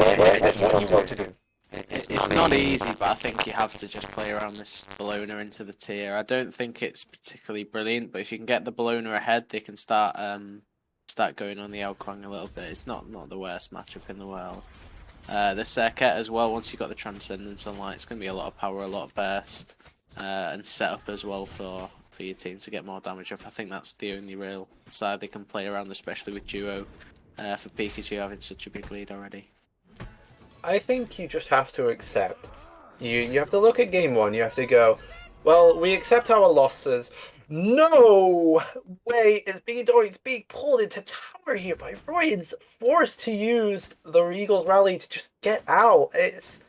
not easy, but I think you have to just play around this Bologna into the tier. I don't think it's particularly brilliant, but if you can get the Bologna ahead, they can start going on the Elkwang a little bit. It's not the worst matchup in the world. The Serket as well, once you've got the Transcendence on light, it's going to be a lot of power, a lot of burst, and setup as well for your team to get more damage off. I think that's the only real side they can play around, especially with Duo, for Pikachu having such a big lead already. I think you just have to accept. You have to look at game 1, you have to go, well, we accept our losses. No way is Biggie Doink's being pulled into tower here by Royans, forced to use the Eagles rally to just get out. It's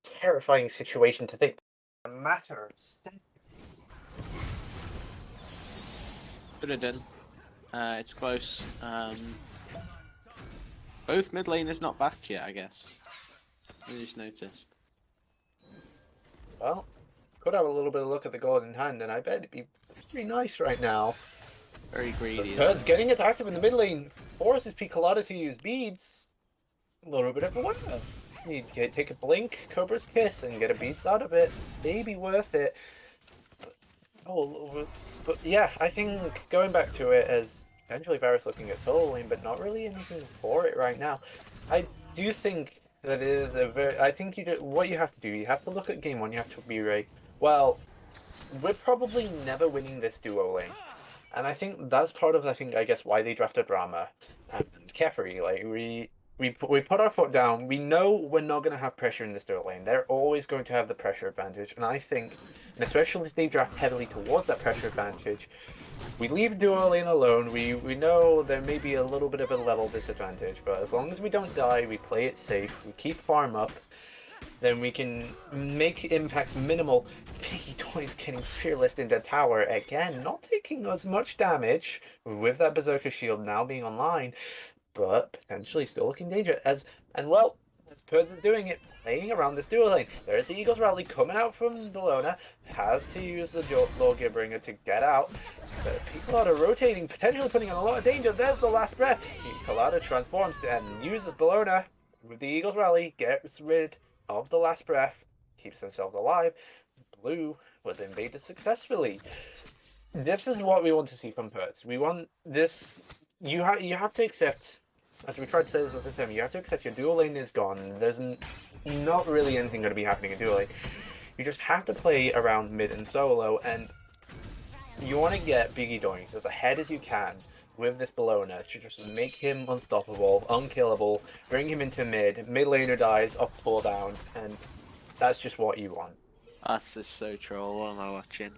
terrifying situation to think. A matter of seconds. Could have done. It's close. Both mid laners not back yet, I guess. I just noticed. Well, could have a little bit of look at the golden hand, and I bet it'd be pretty nice right now. Very greedy. Kurt's getting it active in the mid lane, forces Piccolata to use beads. A little bit of a wonder. You take a blink, Cobra's Kiss, and get a beads out of it. Maybe worth it. But yeah, I think going back to it as potentially Varus looking at solo lane, but not really anything for it right now. I do think that it is a very. I think what you have to do. You have to look at game 1. You have to be right. Well, we're probably never winning this duo lane, and I think that's part of I guess why they drafted Rama and Kefri. Like we we put our foot down. We know we're not going to have pressure in this dual lane. They're always going to have the pressure advantage, and I think, and especially if they draft heavily towards that pressure advantage, we leave dual lane alone. We know there may be a little bit of a level disadvantage, but as long as we don't die, we play it safe, we keep farm up, then we can make impacts minimal. Pikachu is getting fearless into tower again, not taking as much damage with that Berserker shield now being online, but potentially still looking dangerous. And well, as Purds is doing it, playing around this dual lane. There's the Eagles Rally coming out from Bologna, has to use the Lawgiver to get out. But Piccolada rotating, potentially putting in a lot of danger. There's the last breath. Piccolada transforms and uses Bologna with the Eagles Rally, gets rid of the last breath, keeps themselves alive. Blue was invaded successfully. This is what we want to see from Purds. We want this. You have to accept, as we tried to say this with the time, you have to accept your dual lane is gone. There's not really anything going to be happening in dual lane. You just have to play around mid and solo, and you want to get Biggie Doings as ahead as you can with this Bologna to just make him unstoppable, unkillable, bring him into mid laner dies off cooldown, and that's just what you want. That's just so troll. What am I watching?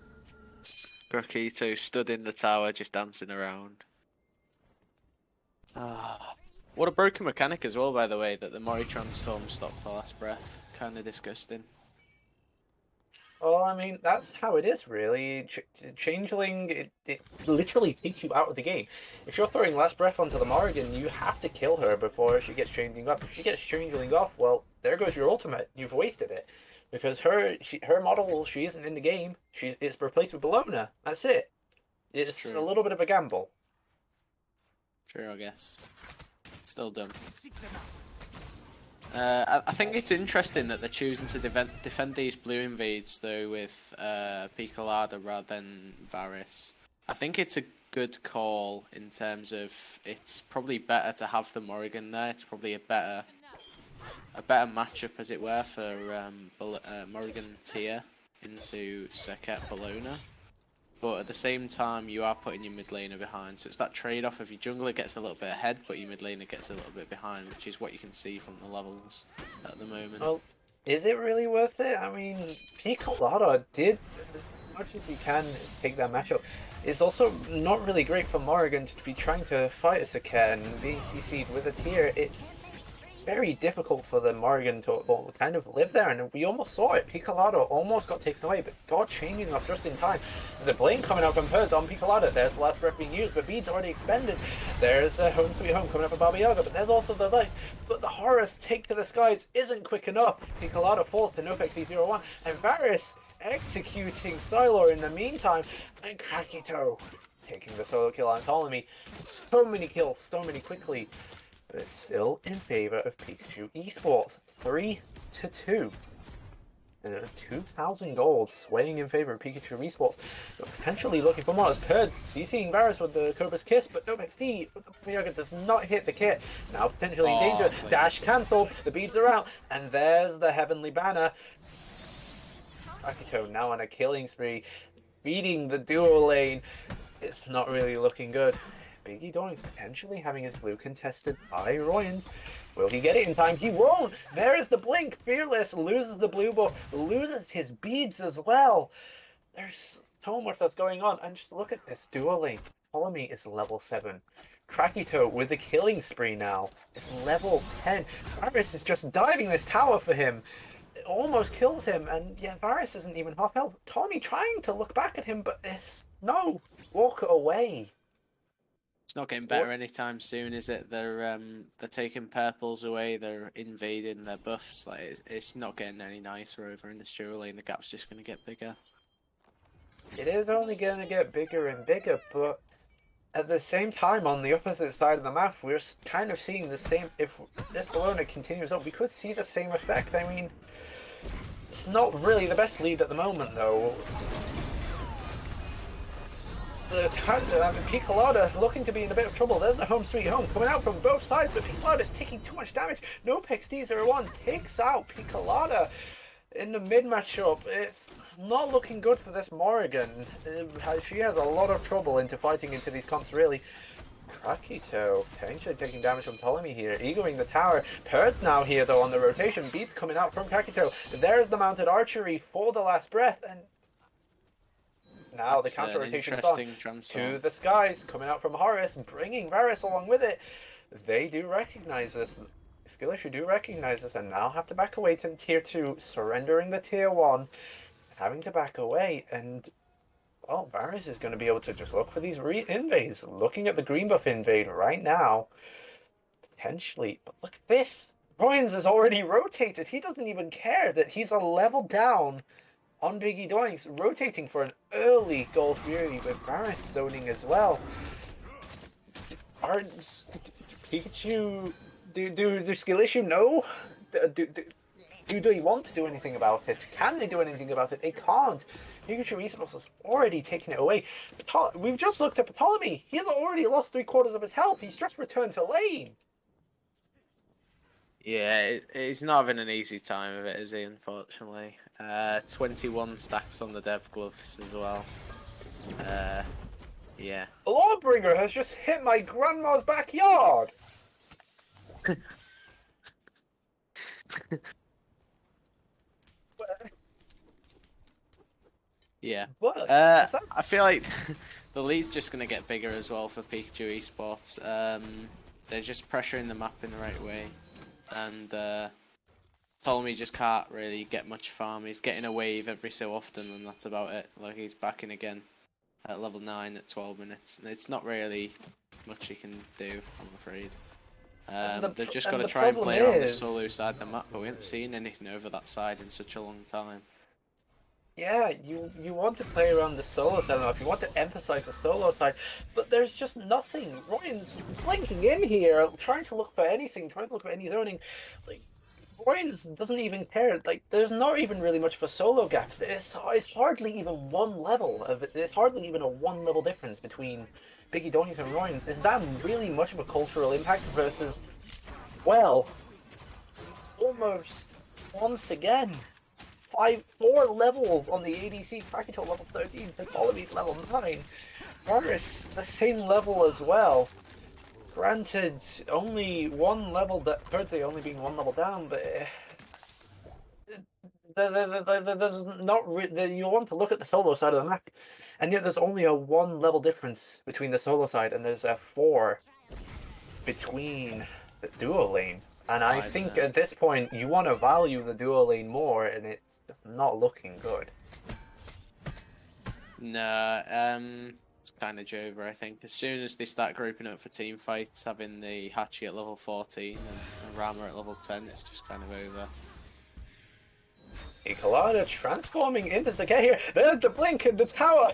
Grakito stood in the tower just dancing around. What a broken mechanic as well, by the way, that the Mori transform stops the last breath. Kind of disgusting. Oh, I mean, that's how it is, really. Changeling, it literally takes you out of the game. If you're throwing last breath onto the Morrigan, you have to kill her before she gets changing up. If she gets changing off, well, there goes your ultimate. You've wasted it. Because her model, she isn't in the game. It's replaced with Bologna. That's it. It's a little bit of a gamble. True, I guess. Still dumb. I think it's interesting that they're choosing to defend these blue invades though with Piccolada rather than Varys. I think it's a good call in terms of it's probably better to have the Morrigan there. It's probably a better matchup, as it were, for Morrigan tier into Seket Bologna. But at the same time, you are putting your mid laner behind, so it's that trade-off of your jungler gets a little bit ahead, but your mid laner gets a little bit behind, which is what you can see from the levels at the moment. Well, is it really worth it? I mean, Piccolada did as much as he can take that matchup. It's also not really great for Morrigan to be trying to fight a Seket and being CC'd with a tier. It's very difficult for the Morrigan to kind of live there, and we almost saw it. Piccolada almost got taken away, but got changing off just in time. The blame coming out from Purds on Piccolada. There's the last breath being used, but Bede's already expended. There's Home Sweet Home coming up for Baba Yaga, but there's also the light. But the Horus take to the skies isn't quick enough. Piccolada falls to Nopex D01, and Varys executing Sylar in the meantime, and Krakito taking the solo kill on Ptolemy. So many kills, so many quickly. But it's still in favor of Pikachu eSports, 3-2. And 2,000 gold swaying in favor of Pikachu eSports. But potentially looking for more as Purds CCing Varys with the Cobra's Kiss, but no XD. Yoga does not hit the kit. Now potentially in danger. Please. Dash cancelled. The beads are out, and there's the Heavenly Banner. Akito now on a killing spree, beating the dual lane. It's not really looking good. Biggie Doings potentially having his blue contested by Royans. Will he get it in time? He won't! There is the blink! Fearless loses the blue buff, loses his beads as well. There's so much that's going on, and just look at this dual lane. Ptolemy is level 7. Krakito with the killing spree now is level 10. Varys is just diving this tower for him. It almost kills him, and yeah, Varys isn't even half health. Ptolemy trying to look back at him, but it's no! Walk away. It's not getting better anytime soon, is it? They're taking purples away. They're invading their buffs. Like it's not getting any nicer over in this dual lane. The gap's just going to get bigger. It is only going to get bigger and bigger, but at the same time, on the opposite side of the map, we're kind of seeing the same. If this Bologna continues on, we could see the same effect. I mean, it's not really the best lead at the moment, though. Piccolada looking to be in a bit of trouble. There's a Home Sweet Home coming out from both sides, but Piccolada is taking too much damage. Nopex D01 takes out Piccolada in the mid matchup. It's not looking good for this Morrigan. She has a lot of trouble into fighting into these comps, really. Rakito potentially taking damage from Ptolemy here, egoing the tower. Perd's now here though on the rotation. Beats coming out from Rakito. There's the mounted archery for the last breath, and now the counter rotation is on to the skies, coming out from Horus, bringing Varus along with it. They do recognize this. Skillish do recognize this and now have to back away to tier 2, surrendering the tier 1, having to back away, and well, Varus is going to be able to just look for these invades. Looking at the green buff invade right now, potentially, but look at this. Royans is already rotated. He doesn't even care that he's a level down on Biggie Doinks, rotating for an early gold fury with Varus zoning as well. Pikachu, do Skillish know? Do they want to do anything about it? Can they do anything about it? They can't. Pikachu eSports has already taken it away. We've just looked at Ptolemy. He has already lost 3/4 of his health. He's just returned to lane. Yeah, he's not having an easy time of it, is he, unfortunately? 21 stacks on the dev gloves as well. Yeah. A Lawbringer has just hit my grandma's backyard! Yeah. What? I feel like the lead's just going to get bigger as well for Pikachu eSports. They're just pressuring the map in the right way. And Ptolemy just can't really get much farm. He's getting a wave every so often, and that's about it. Like, he's back in again at level 9 at 12 minutes. And it's not really much he can do, I'm afraid. They've just got to try and play around the solo side of the map, but we haven't seen anything over that side in such a long time. Yeah, you want to play around the solo side enough, you want to emphasize the solo side, but there's just nothing. Ryan's blinking in here, trying to look for anything, trying to look for any zoning. Like, Ryan doesn't even care. Like, there's not even really much of a solo gap. It's hardly even one level of it. There's hardly even a 1 level difference between Biggie Donnies and Royans. Is that really much of a cultural impact versus, well, almost once again, 4 levels on the ADC, Krakatoa level 13, Ptolemy level 9. Varus, the same level as well. Granted, only 1 level, Birdsey only being 1 level down, but there's not you want to look at the solo side of the map, and yet there's only a 1 level difference between the solo side, and there's a 4 between the duo lane. And I think at this point, you want to value the duo lane more, and it's just not looking good. No, it's kind of over, I think. As soon as they start grouping up for team fights, having the Hachi at level 14 and Rama at level 10, it's just kind of over. Colada transforming into Sake here. There's the blink in the tower.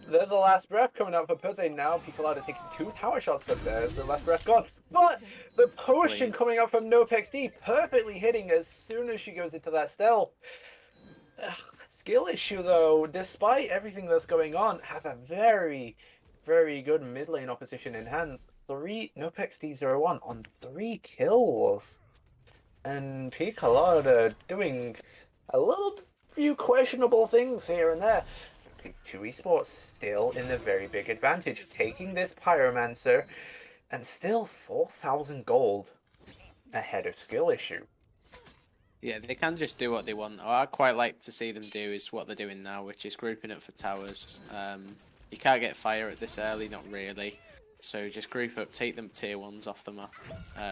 There's the last breath coming out for Pose. Now Picolada taking 2 tower shots, but there's the last breath gone. But the potion coming up from NoPXD, perfectly hitting as soon as she goes into that stealth. Skill issue though, despite everything that's going on, have a very, very good mid lane opposition in hands. 3 NoPXD01 on 3 kills. And Picolada doing a little few questionable things here and there. Pikachu eSports still in a very big advantage, taking this Pyromancer, and still 4,000 gold ahead of Skill issue. Yeah, they can just do what they want. What I'd quite like to see them do is what they're doing now, which is grouping up for towers. You can't get fire at this early, not really. So just group up, take them tier 1s off the map,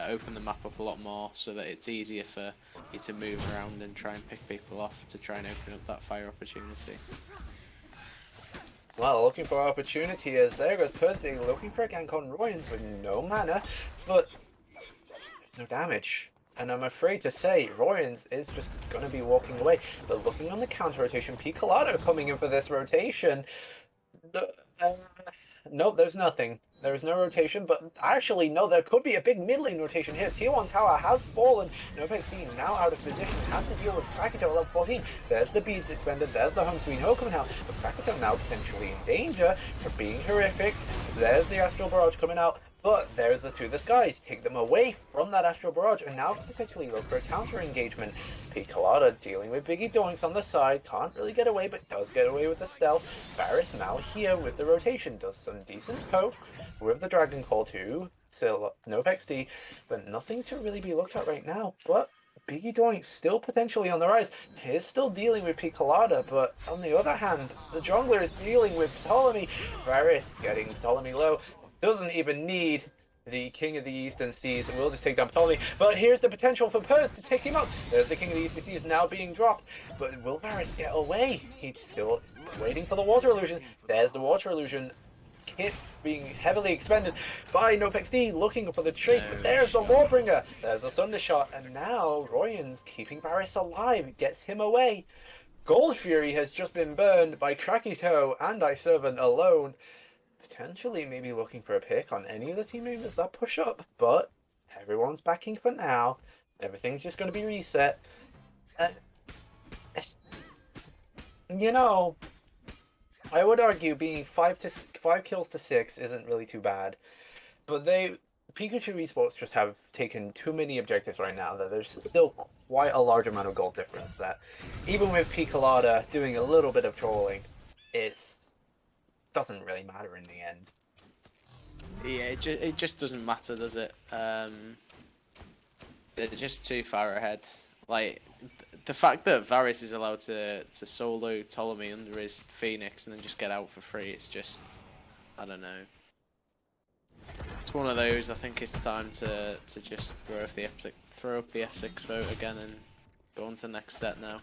open the map up a lot more so that it's easier for you to move around and try and pick people off to try and open up that fire opportunity. Well, looking for opportunity as there goes Percy looking for a gank on Royans with no mana, but no damage. And I'm afraid to say, Royans is just going to be walking away. But looking on the counter rotation, Picolado coming in for this rotation. Nope, there's nothing. There is no rotation, but actually, no, there could be a big mid lane rotation here. Tier 1 tower has fallen. NoPXD now out of position, has to deal with Krakatoa level 14. There's the beads expended, there's the Home Sweet Home coming out. But Krakatoa now potentially in danger for being horrific. There's the Astral Barrage coming out. But there's the To the Skies, take them away from that Astral Barrage, and now potentially look for a counter engagement. Pete Colada dealing with Biggie Doinks on the side, can't really get away, but does get away with the stealth. Varus now here with the rotation, does some decent poke with the Dragon Call too, still no XD, but nothing to really be looked at right now. But Biggie Doink still potentially on the rise. He's still dealing with Pete Colada, but on the other hand, the jungler is dealing with Ptolemy. Varus getting Ptolemy low. Doesn't even need the King of the Eastern Seas, and we'll just take down Ptolemy. But here's the potential for Purse to take him out. There's the King of the Eastern Seas now being dropped. But will Varus get away? He's still waiting for the Water Illusion. There's the Water Illusion. Kit being heavily expended by NoPXD, looking for the chase, but there's the Lawbringer. There's a Thunder Shot, and now Royan's keeping Varus alive, gets him away. Gold Fury has just been burned by Krakito and iServant alone. Potentially maybe looking for a pick on any of the team members that push up, but everyone's backing for now. Everything's just going to be reset. You know, I would argue being 5 kills to 6 isn't really too bad, but Pikachu eSports just have taken too many objectives right now that there's still quite a large amount of gold difference that even with Pete Colada doing a little bit of trolling, it doesn't really matter in the end. Yeah, it just doesn't matter, does it? They're just too far ahead. Like, the fact that Varus is allowed to solo Ptolemy under his Phoenix and then just get out for free, it's just, I don't know. It's one of those. I think it's time to just throw up the F6 vote again and go on to the next set now.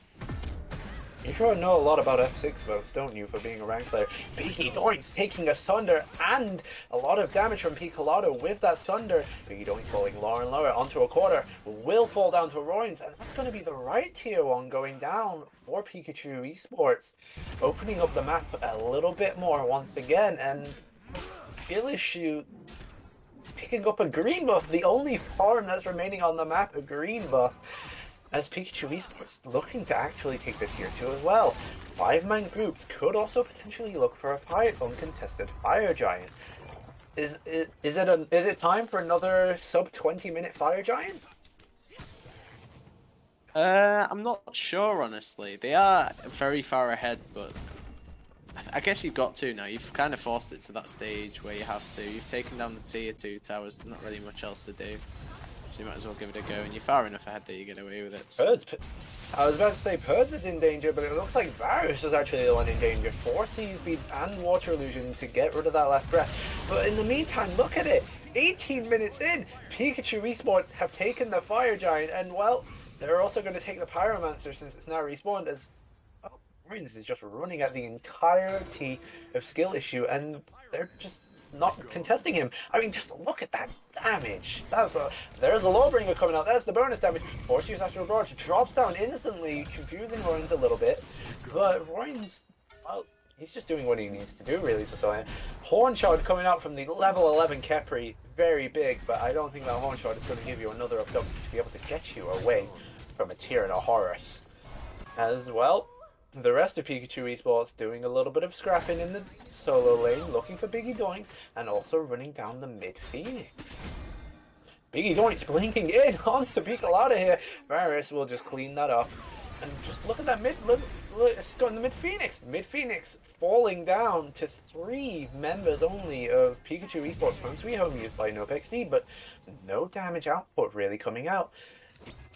You sure know a lot about F6 votes, don't you, for being a rank player? Biggie Doinks taking a Sunder and a lot of damage from Pete Colada with that Sunder. Biggie Doinks falling lower and lower onto a quarter, will fall down to Royans, and that's going to be the right tier 1 going down for Pikachu eSports. Opening up the map a little bit more once again, and Skill Issue picking up a green buff, the only farm that's remaining on the map, a green buff. As Pikachu eSports looking to actually take this tier 2 as well. 5-man groups could also potentially look for a uncontested Fire Giant. Is it time for another sub 20-minute Fire Giant? I'm not sure, honestly. They are very far ahead, but I guess you've got to now. You've kind of forced it to that stage where you have to. You've taken down the tier 2 towers. There's not really much else to do. So you might as well give it a go, and you're far enough ahead that you get away with it. So. I was about to say Purds is in danger, but it looks like Varus is actually the one in danger. 4 Seas Beads and Water Illusion to get rid of that last breath. But in the meantime, look at it! 18 minutes in, Pikachu eSports have taken the Fire Giant, and well, they're also going to take the Pyromancer since it's now respawned as... Oh, Rins is just running at the entirety of Skill Issue, and they're just not contesting him. I mean, just look at that damage. There's a Lawbringer coming out. There's the bonus damage. Force use Astral Barrage drops down instantly, confusing Royans a little bit. But Royans, well, he's just doing what he needs to do, really. So Horn Shot coming out from the level 11 Kepri, very big, but I don't think that Horn Shot is going to give you another up to be able to get you away from a Tyranitar Horus. As well, the rest of Pikachu eSports doing a little bit of scrapping in the solo lane, looking for Biggie Doinks, and also running down the mid Phoenix. Biggie Doinks blinking in onto Pete Colada here. Varus will just clean that up. And just look at that it's got in the mid Phoenix. Mid Phoenix falling down to 3 members only of Pikachu eSports Home Sweet Home used by NoPXD, but no damage output really coming out.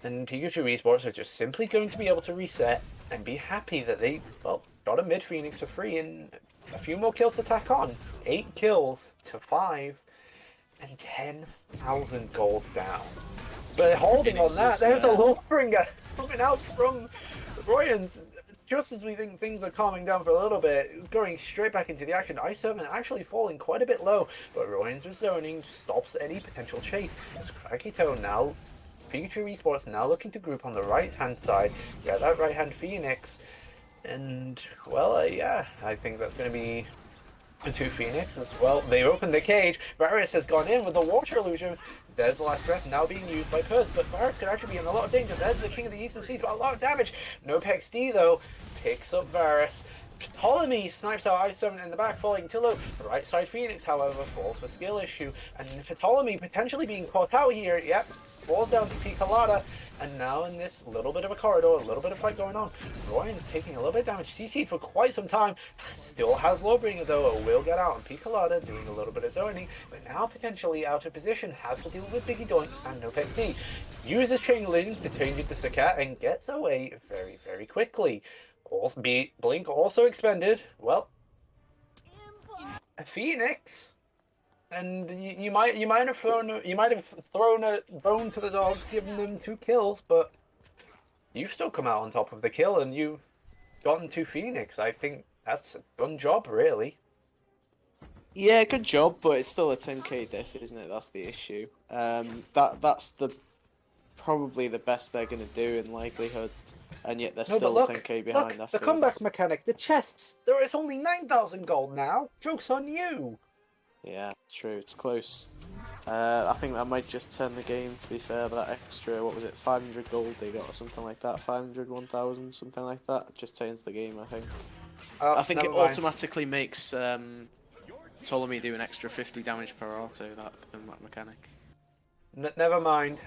And Pikachu eSports are just simply going to be able to reset and be happy that they, well, got a mid Phoenix for free and a few more kills to tack on. 8 kills to 5 and 10,000 gold down. But holding on that, there's a Lawbringer coming out from Royans. Just as we think things are calming down for a little bit, going straight back into the action. iServant actually falling quite a bit low, but Royans with zoning stops any potential chase. As Krakito now, Pikachu eSports now looking to group on the right-hand side, get that right-hand Phoenix, and, well, yeah, I think that's going to be the 2 Phoenix as well. They opened the cage, Varus has gone in with the Water Illusion, there's the last breath now being used by Purse, but Varus could actually be in a lot of danger. There's the King of the Eastern Seas, but a lot of damage. NoPXD though, picks up Varus, Ptolemy snipes out Ice 7 in the back, falling too low. The right side Phoenix, however, falls for skill issue. And Ptolemy potentially being caught out here. Yep, falls down to Picolata. And now in this little bit of a corridor, a little bit of fight going on. Royan's taking a little bit of damage. CC'd for quite some time. Still has Lawbringer though. Will get out. And Picolata doing a little bit of zoning. But now potentially out of position. Has to deal with Biggie Doinks and no XP. Uses Changelings to change into Sakat and gets away very, very quickly. Blink also expended. Well, a Phoenix, and you might have thrown a bone to the dogs, giving them 2 kills, but you've still come out on top of the kill, and you've gotten 2 Phoenix. I think that's a done job, really. Yeah, good job, but it's still a 10k diff, isn't it? That's the issue. That's probably the best they're gonna do in likelihood. And yet they're still 10k behind after the comeback mechanic, the chests. There is only 9,000 gold now. Joke's on you. Yeah, true. It's close. I think that might just turn the game. To be fair, that extra, what was it, 500 gold they got or something like that, 500, 1,000, something like that. Just turns the game, I think. I think it automatically makes Ptolemy do an extra 50 damage per auto. That mechanic. Never mind.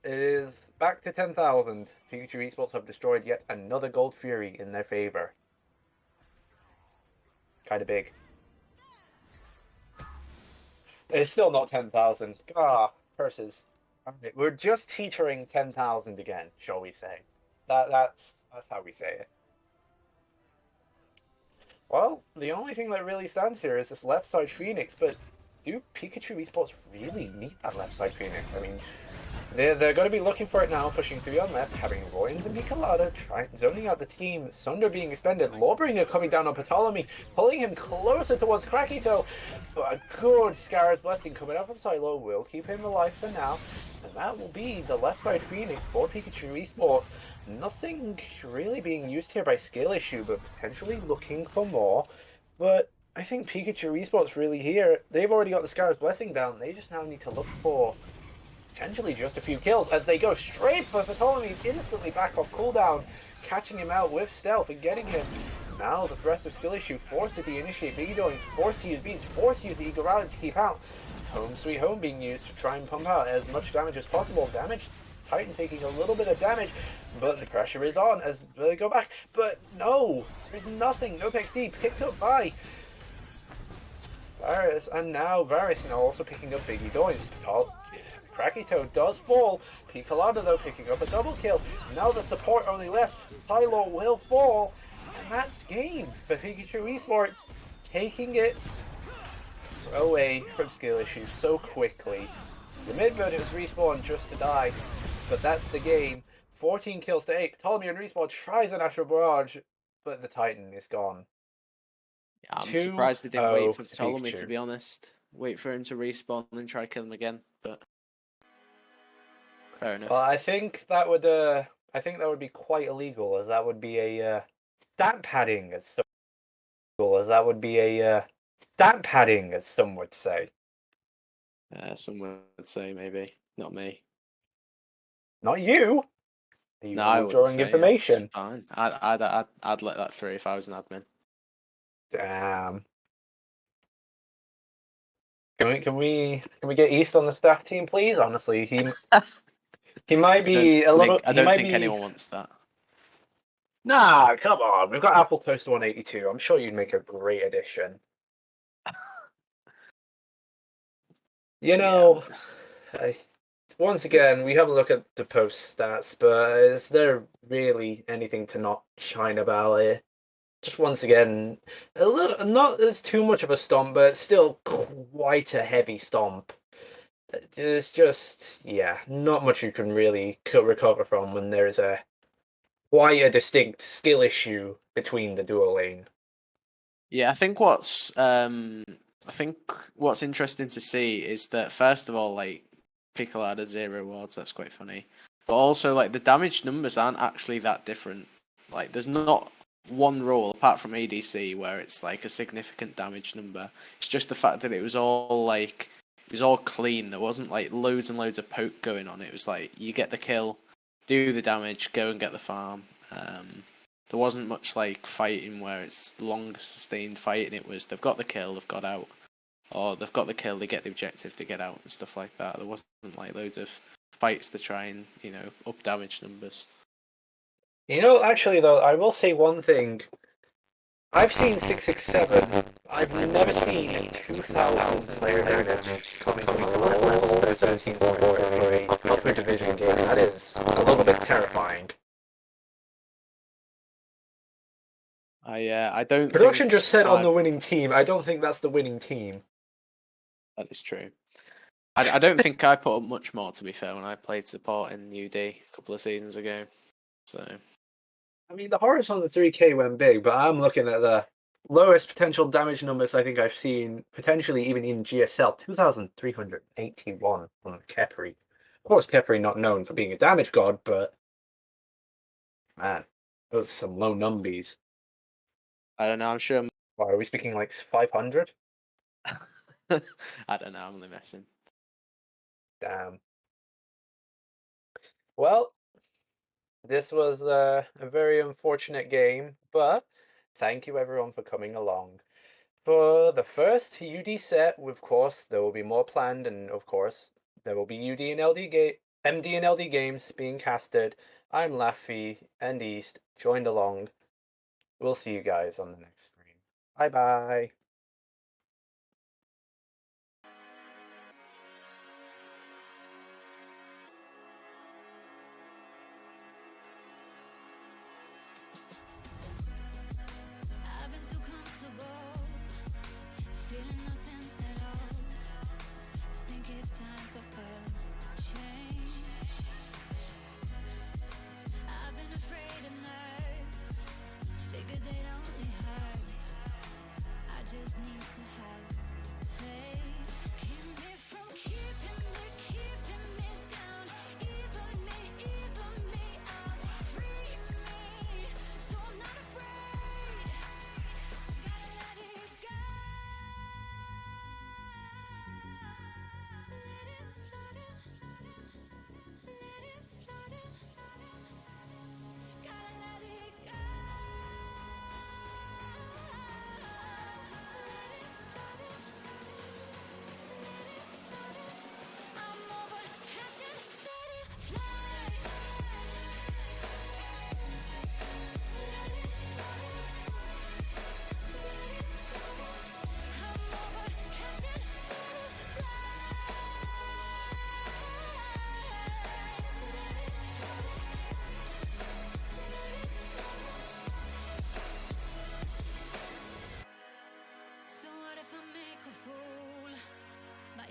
It is back to 10,000. Pikachu eSports have destroyed yet another Gold Fury in their favor. Kind of big. It's still not 10,000. Ah, curses. Right, we're just teetering 10,000 again, shall we say. That's how we say it. Well, the only thing that really stands here is this left side Phoenix, but do Pikachu eSports really need that left side Phoenix? I mean, they're going to be looking for it now, pushing 3 on left, having Royans and Picolata zoning out the team, Sunder being expended, Lawbringer coming down on Ptolemy, pulling him closer towards Krakito, but a good Scarab's Blessing coming out from Silo will keep him alive for now, and that will be the left side Phoenix for Pikachu eSports. Nothing really being used here by skill issue, but potentially looking for more, but I think Pikachu eSports really here, they've already got the Scarab's Blessing down, they just now need to look for potentially just a few kills as they go straight for Ptolemy, instantly back off cooldown, catching him out with stealth and getting him. Now the rest of skill issue forced to de-initiate Biggie Doinks, forced to use beats, forced to use the Eagle Rally to keep out. Home Sweet Home being used to try and pump out as much damage as possible. Damage, Titan taking a little bit of damage, but the pressure is on as they go back. But no, there's nothing. No XD picked up by Varus, and now Varus now also picking up Biggie Doinks. Krakito does fall. Picolata though picking up a double kill. Now the support only left. Silo will fall. And that's game for Pikachu eSports, taking it away from skill issues so quickly. The mid-mode has respawned just to die, but that's the game. 14 kills to 8. Ptolemy and Respawn tries an Astral Barrage, but the Titan is gone. Yeah, I'm surprised they didn't wait for Ptolemy, to be honest. Wait for him to respawn and try to kill him again, but fair enough. Well, I think that would be quite illegal, as that would be a stat padding, as some would say. Some would say maybe, not me. Not you. No, I wouldn't drawing say information. it's fine. I'd let that through if I was an admin. Damn. Can we get East on the staff team, please? Honestly, he might be a little. I don't think anyone wants that. Nah, come on. We've got Apple Toast 182. I'm sure you'd make a great addition. You know, once again, we have a look at the post stats, but is there really anything to not shine about here? Just once again, a little, not as too much of a stomp, but still quite a heavy stomp. It's just, yeah, not much you can really recover from when there is quite a distinct skill issue between the dual lane. Yeah, I think what's interesting to see is that first of all, like Picolata 0 wards, that's quite funny, but also like the damage numbers aren't actually that different. Like there's not one role apart from ADC where it's like a significant damage number. It's just the fact that it was all clean. There wasn't like loads and loads of poke going on. It was like you get the kill, do the damage, go and get the farm. there wasn't much like fighting where it's long sustained fighting. It was they've got the kill, they've got out, or they've got the kill, they get the objective, they get out and stuff like that. There wasn't like loads of fights to try and up damage numbers. Actually though, I will say one thing. I've seen 667. I've never seen a 2,000 player damage coming from a level 13 sport for a division game. That is a little bit terrifying. I don't. Production just said on the winning team. I don't think that's the winning team. That is true. I don't think I put up much more, to be fair, when I played support in UD a couple of seasons ago. So, I mean, the horrors on the 3K went big, but I'm looking at the lowest potential damage numbers I think I've seen, potentially even in GSL, 2,381 on Kepri. Of course, Kepri not known for being a damage god, but man, those are some low numbies. I don't know, I'm sure. Why, are we speaking like 500? I don't know, I'm only messing. Damn. Well, this was a very unfortunate game, but thank you everyone for coming along. For the first UD set, of course, there will be more planned, and of course, there will be UD and MD and LD games being casted. I'm Laffy and East, joined along. We'll see you guys on the next stream. Bye-bye.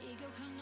Ego can